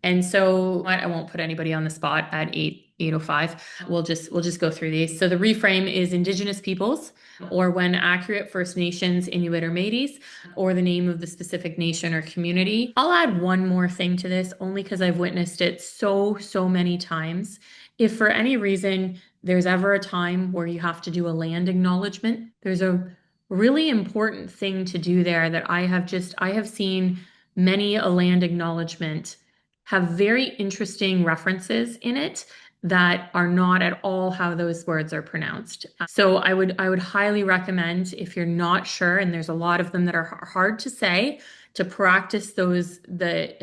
And so I won't put anybody on the spot at 8:05. We'll just go through these. So the reframe is Indigenous peoples, or when accurate, First Nations, Inuit, or Métis, or the name of the specific nation or community. I'll add one more thing to this, only because I've witnessed it so many times. If for any reason there's ever a time where you have to do a land acknowledgement, there's a really important thing to do there that I have seen many a land acknowledgement have very interesting references in it that are not at all how those words are pronounced. So I would highly recommend, if you're not sure, and there's a lot of them that are hard to say, to practice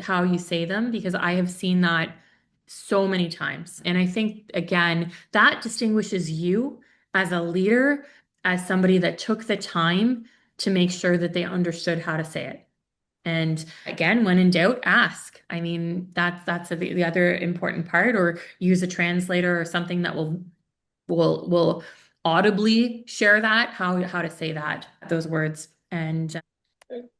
how you say them, because I have seen that so many times. And I think, again, that distinguishes you as a leader, as somebody that took the time to make sure that they understood how to say it. And again, when in doubt, ask. I mean, that's the other important part, or use a translator or something that will audibly share how to say those words. And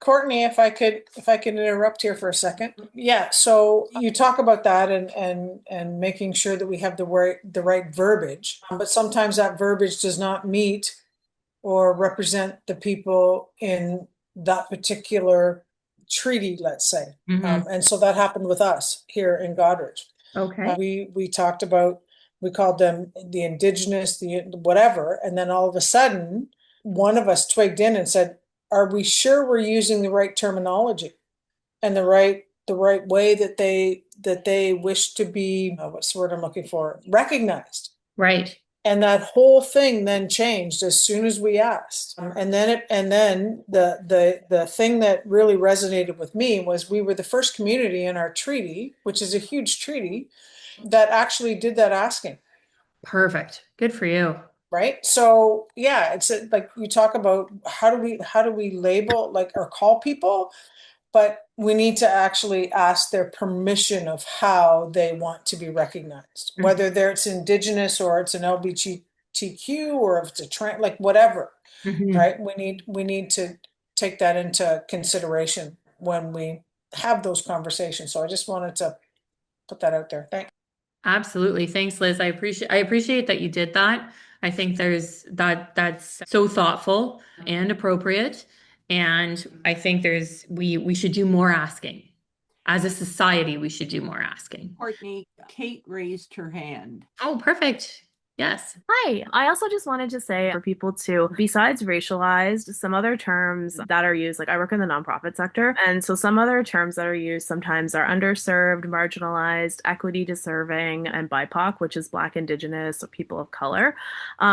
Courtney, if I could interrupt here for a second. Yeah, so you talk about that and making sure that we have the right verbiage, but sometimes that verbiage does not meet or represent the people in that particular treaty, let's say. And so that happened with us here in Goderich. Okay. We talked about, we called them the indigenous, the whatever, and then all of a sudden, one of us twigged in and said, are we sure we're using the right terminology and the right way that they wish to be, what's the word I'm looking for, recognized? Right. And that whole thing then changed as soon as we asked. And then the thing that really resonated with me was we were the first community in our treaty, which is a huge treaty, that actually did that asking. Perfect. Good for you. Right. So yeah, it's like you talk about how do we label like or call people, but we need to actually ask their permission of how they want to be recognized, whether it's indigenous or it's an LGBTQ or if it's a trans, like whatever, right? We need to take that into consideration when we have those conversations. So I just wanted to put that out there. Thanks. Absolutely. Thanks, Liz. I appreciate that you did that. I think that's so thoughtful and appropriate. And I think we should do more asking. As a society, we should do more asking. Courtney, Kate raised her hand. Oh, perfect. Yes. Hi. I also just wanted to say for people to, besides racialized, some other terms that are used, like I work in the nonprofit sector. And so some other terms that are used sometimes are underserved, marginalized, equity deserving, and BIPOC, which is Black, Indigenous, or people of color.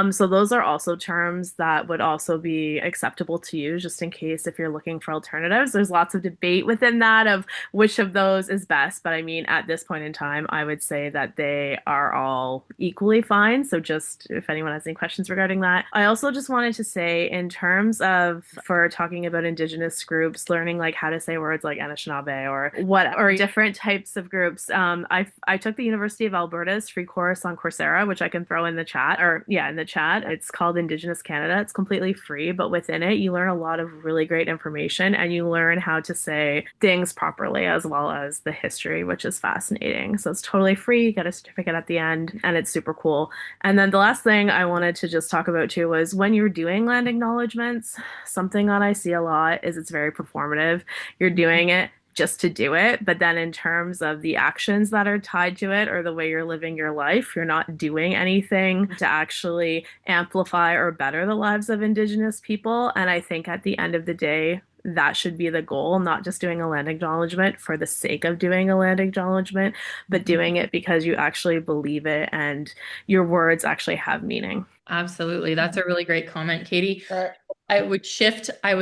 So those are also terms that would also be acceptable to use just in case if you're looking for alternatives. There's lots of debate within that of which of those is best. But I mean, at this point in time, I would say that they are all equally fine. So So just if anyone has any questions regarding that. I also just wanted to say, in terms of for talking about Indigenous groups, learning like how to say words like Anishinaabe or what, or different types of groups. I took the University of Alberta's free course on Coursera, which I can throw in the chat, or yeah, in the chat. It's called Indigenous Canada. It's completely free, but within it, you learn a lot of really great information and you learn how to say things properly as well as the history, which is fascinating. So it's totally free. You get a certificate at the end and it's super cool. And then the last thing I wanted to just talk about too was when you're doing land acknowledgements, something that I see a lot is it's very performative. You're doing it just to do it. But then in terms of the actions that are tied to it or the way you're living your life, you're not doing anything to actually amplify or better the lives of Indigenous people. And I think at the end of the day, that should be the goal, not just doing a land acknowledgement for the sake of doing a land acknowledgement, but doing it because you actually believe it and your words actually have meaning. Absolutely. That's a really great comment, Katie. Right. I would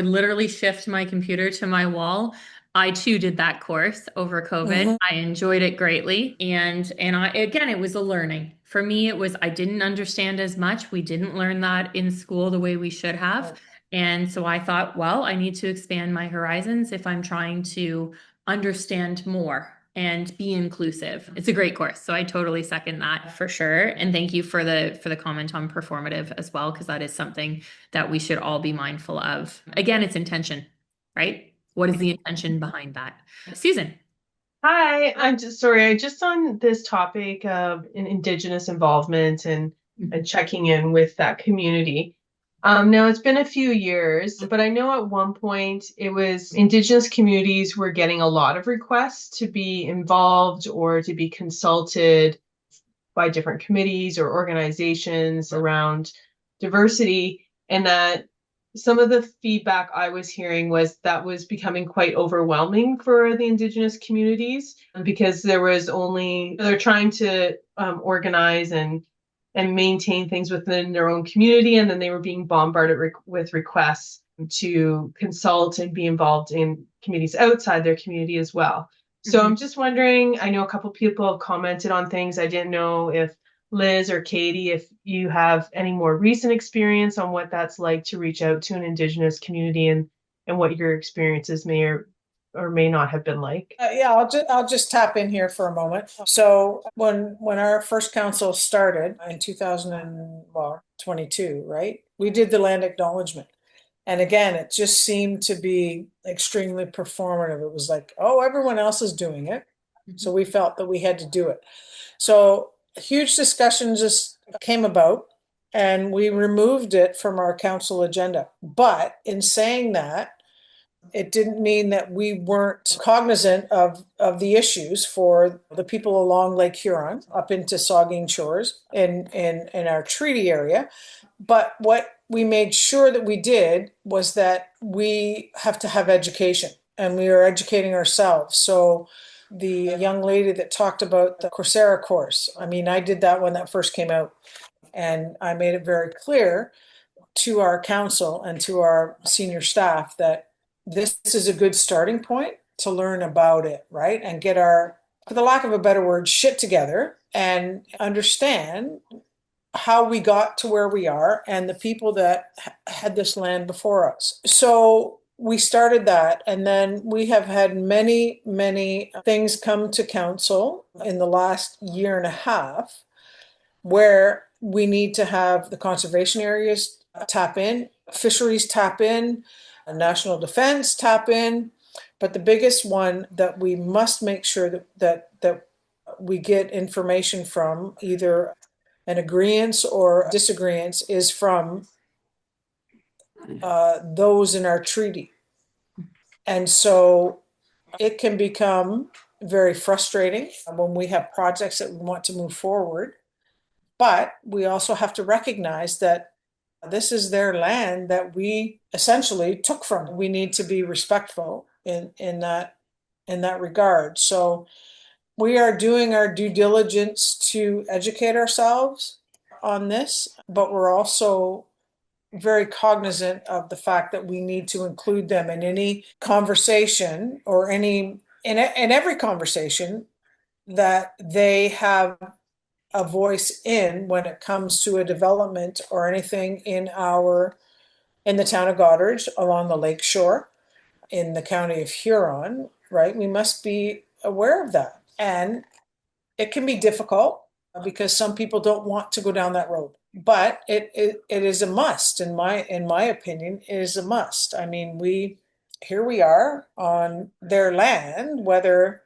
literally shift my computer to my wall. I too did that course over COVID. I enjoyed it greatly. And again, it was a learning. For me, it was I didn't understand as much. We didn't learn that in school the way we should have. And so I thought, well, I need to expand my horizons if I'm trying to understand more and be inclusive. It's a great course. So I totally second that for sure. And thank you for the comment on performative as well, because that is something that we should all be mindful of. Again, it's intention, right? What is the intention behind that? Susan. Hi, I'm just sorry. Just on this topic of Indigenous involvement and checking in with that community. Now it's been a few years, but I know at one point it was Indigenous communities were getting a lot of requests to be involved or to be consulted by different committees or organizations around diversity, and that some of the feedback I was hearing was that was becoming quite overwhelming for the Indigenous communities because they're trying to organize and maintain things within their own community, and then they were being bombarded with requests to consult and be involved in communities outside their community as well. So I'm just wondering, I know a couple people have commented on things. I didn't know if Liz or Katie, if you have any more recent experience on what that's like to reach out to an Indigenous community and what your experiences may or may not have been like. Yeah, I'll just tap in here for a moment. So when our first council started in 2022, right? We did the land acknowledgement. And again, it just seemed to be extremely performative. It was like, oh, everyone else is doing it. So we felt that we had to do it. So huge discussion just came about and we removed it from our council agenda. But in saying that, it didn't mean that we weren't cognizant of the issues for the people along Lake Huron up into Saugeen Shores in our treaty area. But what we made sure that we did was that we have to have education and we are educating ourselves. So the young lady that talked about the Coursera course, I mean, I did that when that first came out and I made it very clear to our council and to our senior staff that this is a good starting point to learn about it, right? And get our, for the lack of a better word, shit together and understand how we got to where we are and the people that had this land before us. So we started that, and then we have had many, many things come to council in the last year and a half where we need to have the conservation areas tap in, fisheries tap in, national defense tap in. But the biggest one that we must make sure that we get information from, either an agreement or disagreement, is from those in our treaty. And so it can become very frustrating when we have projects that we want to move forward. But we also have to recognize that this is their land that we essentially took from them. We need to be respectful in that regard. So we are doing our due diligence to educate ourselves on this, but we're also very cognizant of the fact that we need to include them in any conversation or in every conversation that they have a voice in when it comes to a development or anything in the town of Goddard along the lake shore in the county of Huron, right? We must be aware of that. And it can be difficult because some people don't want to go down that road. But it is a must, in my opinion, it is a must. I mean, here we are on their land, whether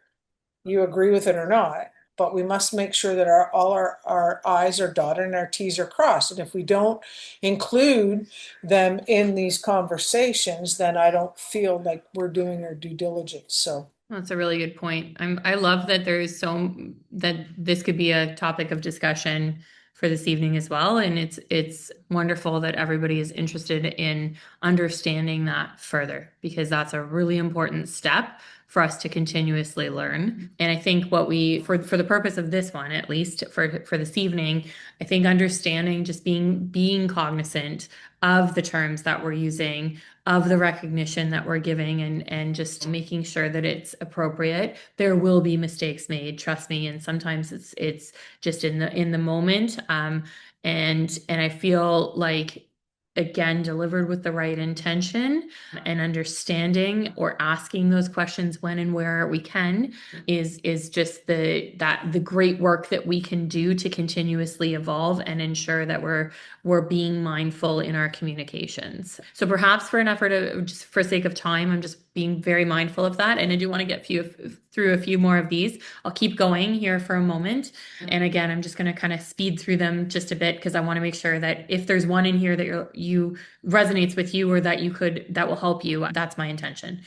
you agree with it or not, but we must make sure that all our I's are dotted and our T's are crossed. And if we don't include them in these conversations, then I don't feel like we're doing our due diligence. So That's a really good point. I love that that this could be a topic of discussion for this evening as well. And it's wonderful that everybody is interested in understanding that further, because that's a really important step for us to continuously learn. And I think for the purpose of this one, at least for this evening, I think understanding, just being cognizant of the terms that we're using, of the recognition that we're giving, and just making sure that it's appropriate. There will be mistakes made, trust me, and sometimes it's just in the moment. And I feel like, again, delivered with the right intention and understanding, or asking those questions when and where we can, is just the great work that we can do to continuously evolve and ensure that we're being mindful in our communications. So perhaps for an effort of, just for sake of time, I'm just being very mindful of that. And I do want to get through a few more of these. I'll keep going here for a moment. And again, I'm just going to kind of speed through them just a bit, because I want to make sure that if there's one in here that you resonates with you, or that will help you, that's my intention.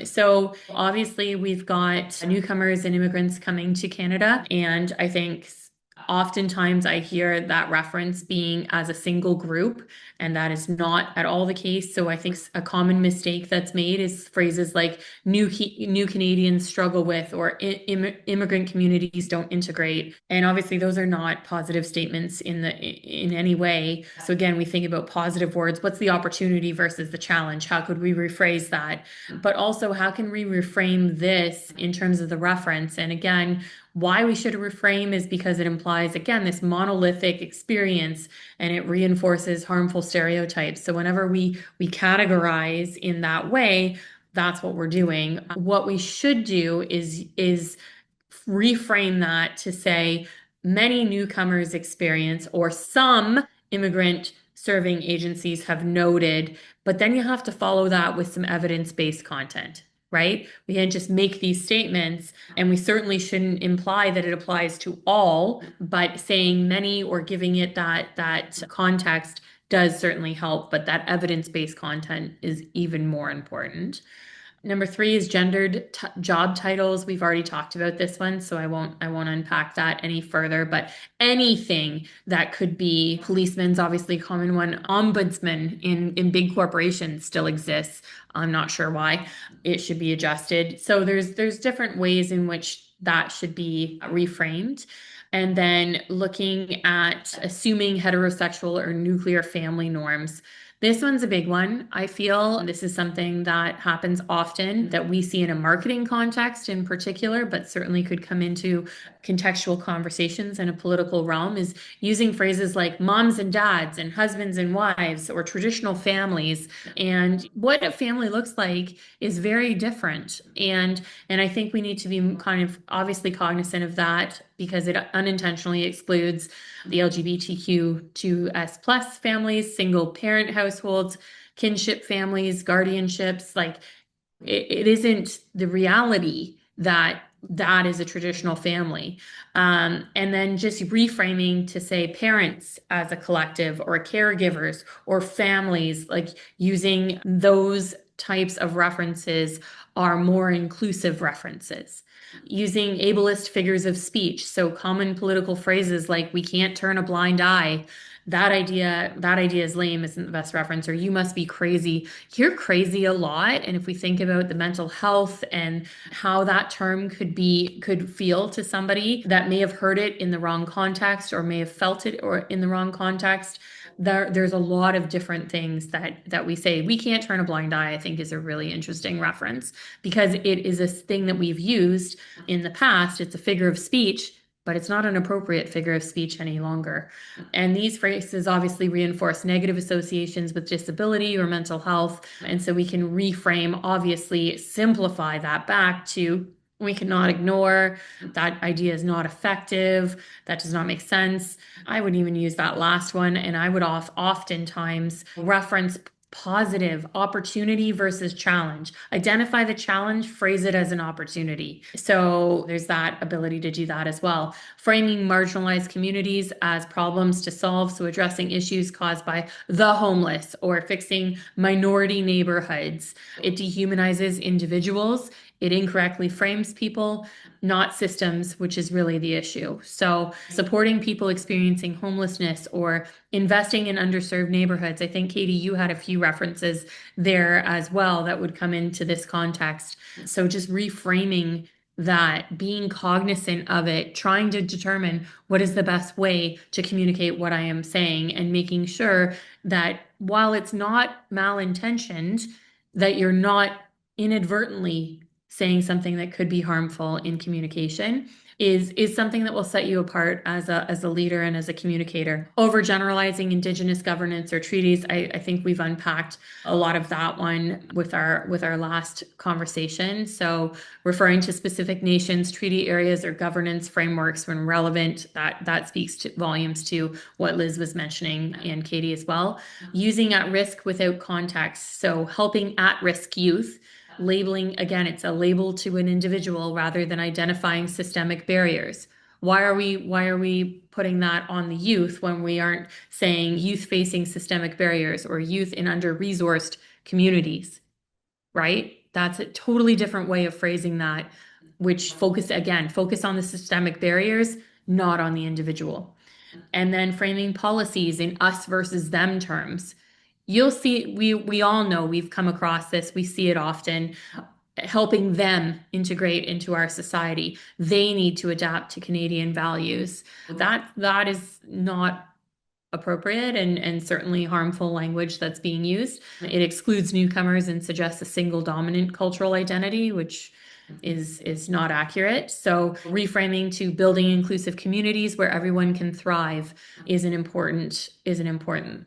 So obviously we've got newcomers and immigrants coming to Canada. And I think oftentimes I hear that reference being as a single group, and that is not at all the case. So I think a common mistake that's made is phrases like new Canadians struggle with, or immigrant communities don't integrate. And obviously those are not positive statements in any way. So again, we think about positive words. What's the opportunity versus the challenge? How could we rephrase that? But also, how can we reframe this in terms of the reference? And again, why we should reframe is because it implies, again, this monolithic experience, and it reinforces harmful stereotypes. So whenever we categorize in that way, that's what we're doing. What we should do is reframe that to say many newcomers experience, or some immigrant serving agencies have noted, but then you have to follow that with some evidence-based content. Right? We can't just make these statements, and we certainly shouldn't imply that it applies to all, but saying many or giving it that context does certainly help, but that evidence-based content is even more important. Number 3 is gendered job titles. We've already talked about this one, so I won't unpack that any further, but anything that could be, policeman's obviously a common one. Ombudsman in big corporations still exists. I'm not sure why. It should be adjusted. So there's different ways in which that should be reframed. And then looking at assuming heterosexual or nuclear family norms. This one's a big one. I feel this is something that happens often, that we see in a marketing context in particular, but certainly could come into contextual conversations in a political realm, is using phrases like moms and dads and husbands and wives, or traditional families. And what a family looks like is very different. And I think we need to be kind of obviously cognizant of that, because it unintentionally excludes the LGBTQ2S plus families, single parent households, kinship families, guardianships. Like it isn't the reality that is a traditional family. And then just reframing to say parents as a collective, or caregivers, or families, like using those types of references are more inclusive references. Using ableist figures of speech, so common political phrases like "we can't turn a blind eye." That idea is lame, isn't the best reference. Or "you must be crazy." You're crazy a lot. And if we think about the mental health and how that term could feel to somebody that may have heard it in the wrong context, or may have felt it or in the wrong context, there's a lot of different things that we say. "We can't turn a blind eye," I think, is a really interesting reference, because it is a thing that we've used in the past. It's a figure of speech, but it's not an appropriate figure of speech any longer. And these phrases obviously reinforce negative associations with disability or mental health. And so we can reframe, obviously simplify that back to we cannot ignore, that idea is not effective, that does not make sense. I would even use that last one, and I would oftentimes reference positive opportunity versus challenge. Identify the challenge, phrase it as an opportunity. So there's that ability to do that as well. Framing marginalized communities as problems to solve, so addressing issues caused by the homeless or fixing minority neighborhoods. It dehumanizes individuals. It incorrectly frames people, not systems, which is really the issue. So supporting people experiencing homelessness or investing in underserved neighborhoods. I think, Katie, you had a few references there as well that would come into this context. So just reframing that, being cognizant of it, trying to determine what is the best way to communicate what I am saying, and making sure that while it's not malintentioned, that you're not inadvertently saying something that could be harmful in communication is something that will set you apart as a leader and as a communicator. Overgeneralizing Indigenous governance or treaties, I think we've unpacked a lot of that one with our last conversation. So referring to specific nations, treaty areas, or governance frameworks when relevant, that speaks to volumes to what Liz was mentioning, and Katie as well. Using at risk without context, so helping at-risk youth. Labeling, again, it's a label to an individual rather than identifying systemic barriers. Why are we putting that on the youth when we aren't saying youth facing systemic barriers or youth in under-resourced communities, right? That's a totally different way of phrasing that, which focus on the systemic barriers, not on the individual. And then framing policies in us versus them terms. You'll see, we all know, we've come across this, we see it often, helping them integrate into our society. They need to adapt to Canadian values. That is not appropriate and certainly harmful language that's being used. It excludes newcomers and suggests a single dominant cultural identity, which is not accurate. So reframing to building inclusive communities where everyone can thrive is an important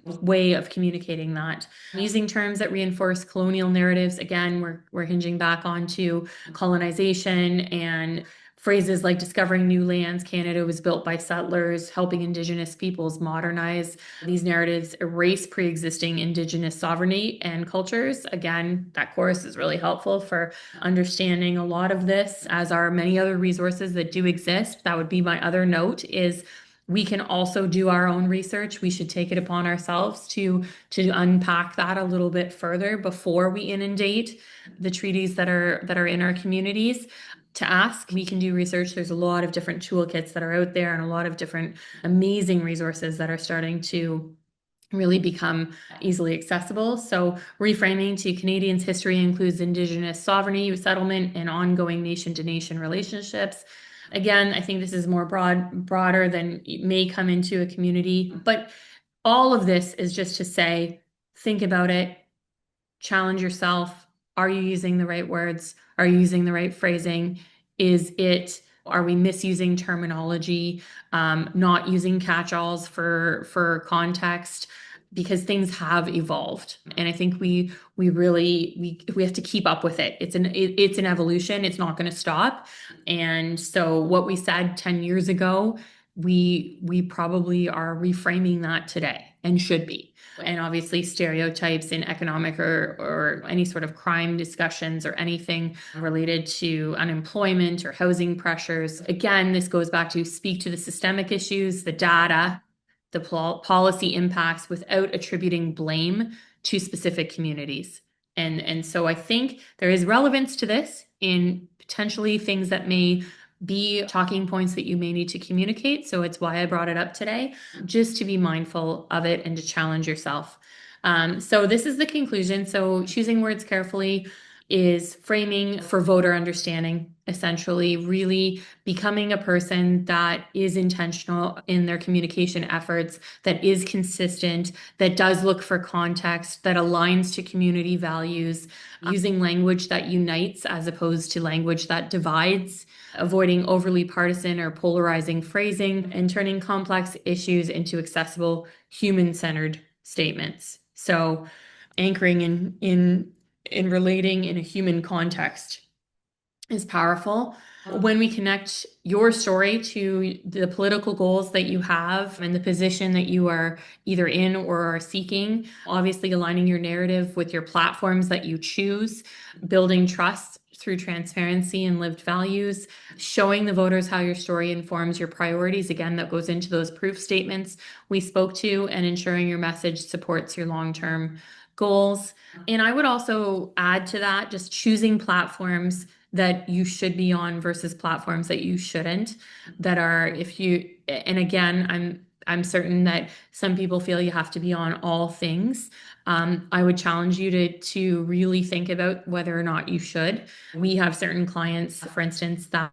way of communicating that. Using terms that reinforce colonial narratives, again, we're hinging back onto colonization and phrases like discovering new lands, Canada was built by settlers, helping Indigenous peoples modernize. These narratives erase pre-existing Indigenous sovereignty and cultures. Again, that course is really helpful for understanding a lot of this, as are many other resources that do exist. That would be my other note, is we can also do our own research. We should take it upon ourselves to unpack that a little bit further before we inundate the treaties that are in our communities. To ask, we can do research. There's a lot of different toolkits that are out there and a lot of different amazing resources that are starting to really become easily accessible. So reframing to Canadians' history includes Indigenous sovereignty, settlement, and ongoing nation-to-nation relationships. Again, I think this is more broader than may come into a community, but all of this is just to say, think about it, challenge yourself. Are you using the right words? Are you using the right phrasing? Are we misusing terminology? Not using catch-alls for context? Because things have evolved, and I think we have to keep up with it. It's an evolution. It's not going to stop. And so what we said 10 years ago, we probably are reframing that today and should be. And obviously stereotypes in economic or any sort of crime discussions or anything related to unemployment or housing pressures. Again, this goes back to speak to the systemic issues, the data, the policy impacts without attributing blame to specific communities. And so I think there is relevance to this in potentially things that may be talking points that you may need to communicate. So it's why I brought it up today, just to be mindful of it and to challenge yourself. So this is the conclusion. So choosing words carefully. is framing for voter understanding, essentially, really becoming a person that is intentional in their communication efforts, that is consistent, that does look for context, that aligns to community values, using language that unites as opposed to language that divides, avoiding overly partisan or polarizing phrasing, and turning complex issues into accessible, human-centered statements. So anchoring in relating in a human context is powerful. When we connect your story to the political goals that you have and the position that you are either in or are seeking, obviously aligning your narrative with your platforms that you choose, building trust through transparency and lived values, showing the voters how your story informs your priorities. Again, that goes into those proof statements we spoke to, and ensuring your message supports your long-term goals. And I would also add to that, just choosing platforms that you should be on versus platforms that you shouldn't, that are, if you, and again, I'm certain that some people feel you have to be on all things. I would challenge you to really think about whether or not you should. We have certain clients, for instance, that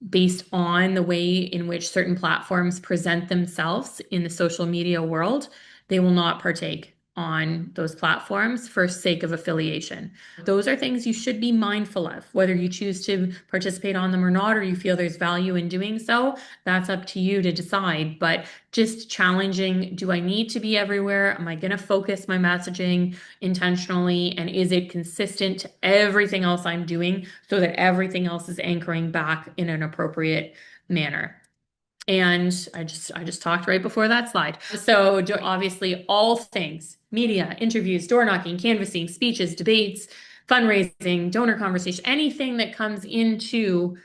based on the way in which certain platforms present themselves in the social media world, they will not partake on those platforms for sake of affiliation. Those are things you should be mindful of, whether you choose to participate on them or not, or you feel there's value in doing so. That's up to you to decide. But just challenging, do I need to be everywhere? Am I going to focus my messaging intentionally? And is it consistent to everything else I'm doing so that everything else is anchoring back in an appropriate manner? And I just talked right before that slide. So obviously all things, media, interviews, door knocking, canvassing, speeches, debates, fundraising, donor conversation, anything that comes into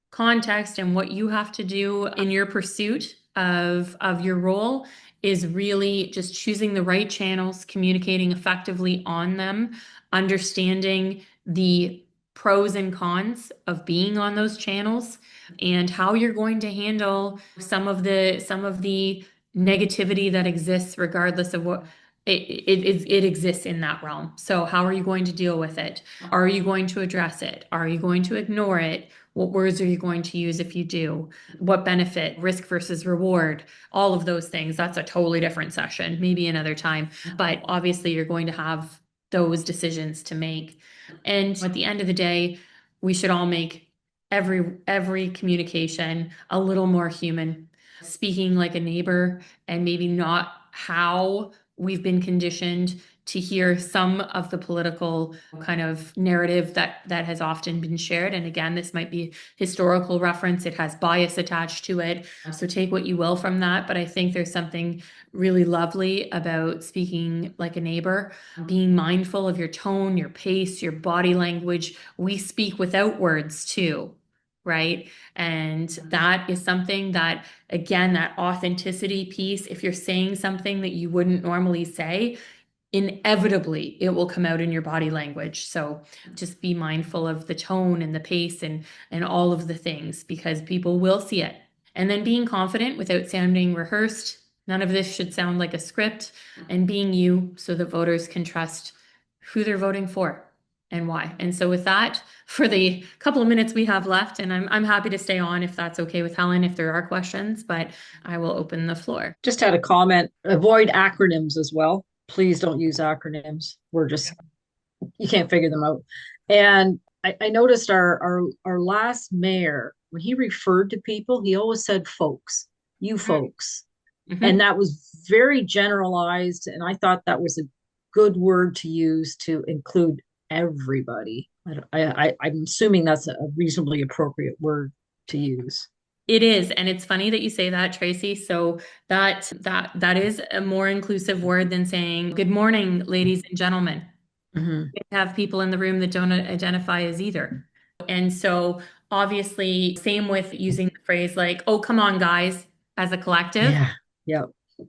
context and what you have to do in your pursuit of your role is really just choosing the right channels, communicating effectively on them, understanding the pros and cons of being on those channels, and how you're going to handle some of the negativity that exists regardless of what it exists in that realm. So how are you going to deal with it? Are you going to address it? Are you going to ignore it? What words are you going to use if you do? What benefit, risk versus reward, all of those things. That's a totally different session, maybe another time. But obviously, you're going to have those decisions to make. And at the end of the day, we should all make every communication a little more human, speaking like a neighbor and maybe not how we've been conditioned to hear some of the political kind of narrative that has often been shared. And again, this might be historical reference. It has bias attached to it. So take what you will from that. But I think there's something really lovely about speaking like a neighbor, being mindful of your tone, your pace, your body language. We speak without words too, right? And that is something that, again, that authenticity piece, if you're saying something that you wouldn't normally say, inevitably it will come out in your body language. So just be mindful of the tone and the pace and all of the things, because people will see it. And then being confident without sounding rehearsed. None of this should sound like a script, and being you so that voters can trust who they're voting for and why. And so with that, for the couple of minutes we have left, and I'm happy to stay on if that's okay with Helen, if there are questions, but I will open the floor. Just had a comment. Avoid acronyms as well. Please don't use acronyms. You can't figure them out. And I noticed our last mayor, when he referred to people, he always said folks, you folks. Mm-hmm. And that was very generalized. And I thought that was a good word to use to include everybody. I'm assuming that's a reasonably appropriate word to use. It is, and it's funny that you say that, Tracy. So that is a more inclusive word than saying good morning, ladies and gentlemen. Mm-hmm. We have people in the room that don't identify as either. And so obviously, same with using the phrase like, oh, come on, guys, as a collective. Yeah. Yeah.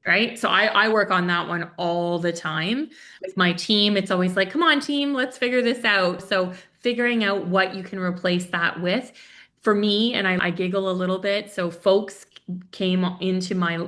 Right. So I work on that one all the time with my team. It's always like, come on, team, let's figure this out. So figuring out what you can replace that with. For me, and I giggle a little bit, so folks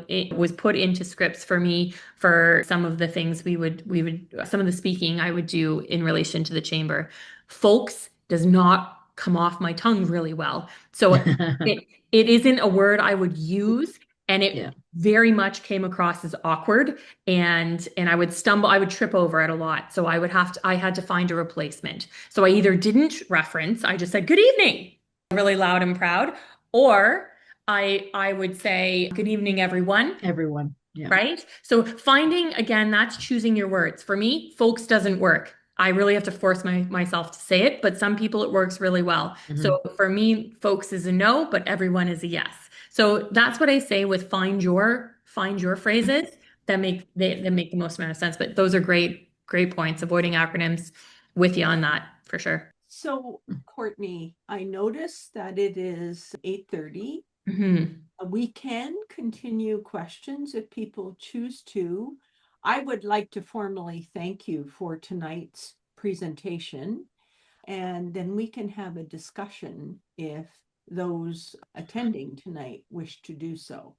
it was put into scripts for me for some of the things some of the speaking I would do in relation to the chamber. Folks does not come off my tongue really well. So it, it isn't a word I would use, and it Yeah. very much came across as awkward, and I would stumble, I would trip over it a lot. So I had to find a replacement. So I either didn't reference, I just said good evening really loud and proud, or I would say good evening everyone. Everyone. Yeah. Right? So finding, again, that's choosing your words. For me, folks doesn't work. I really have to force myself to say it, but some people it works really well. So for me, folks is a no, but everyone is a yes. So that's what I say with find your phrases that make the most amount of sense. But those are great points. Avoiding acronyms, with you on that for sure. So, Courtney, I noticed that it is 8:30. Mhm. We can continue questions if people choose to. I would like to formally thank you for tonight's presentation, and then we can have a discussion if those attending tonight wish to do so.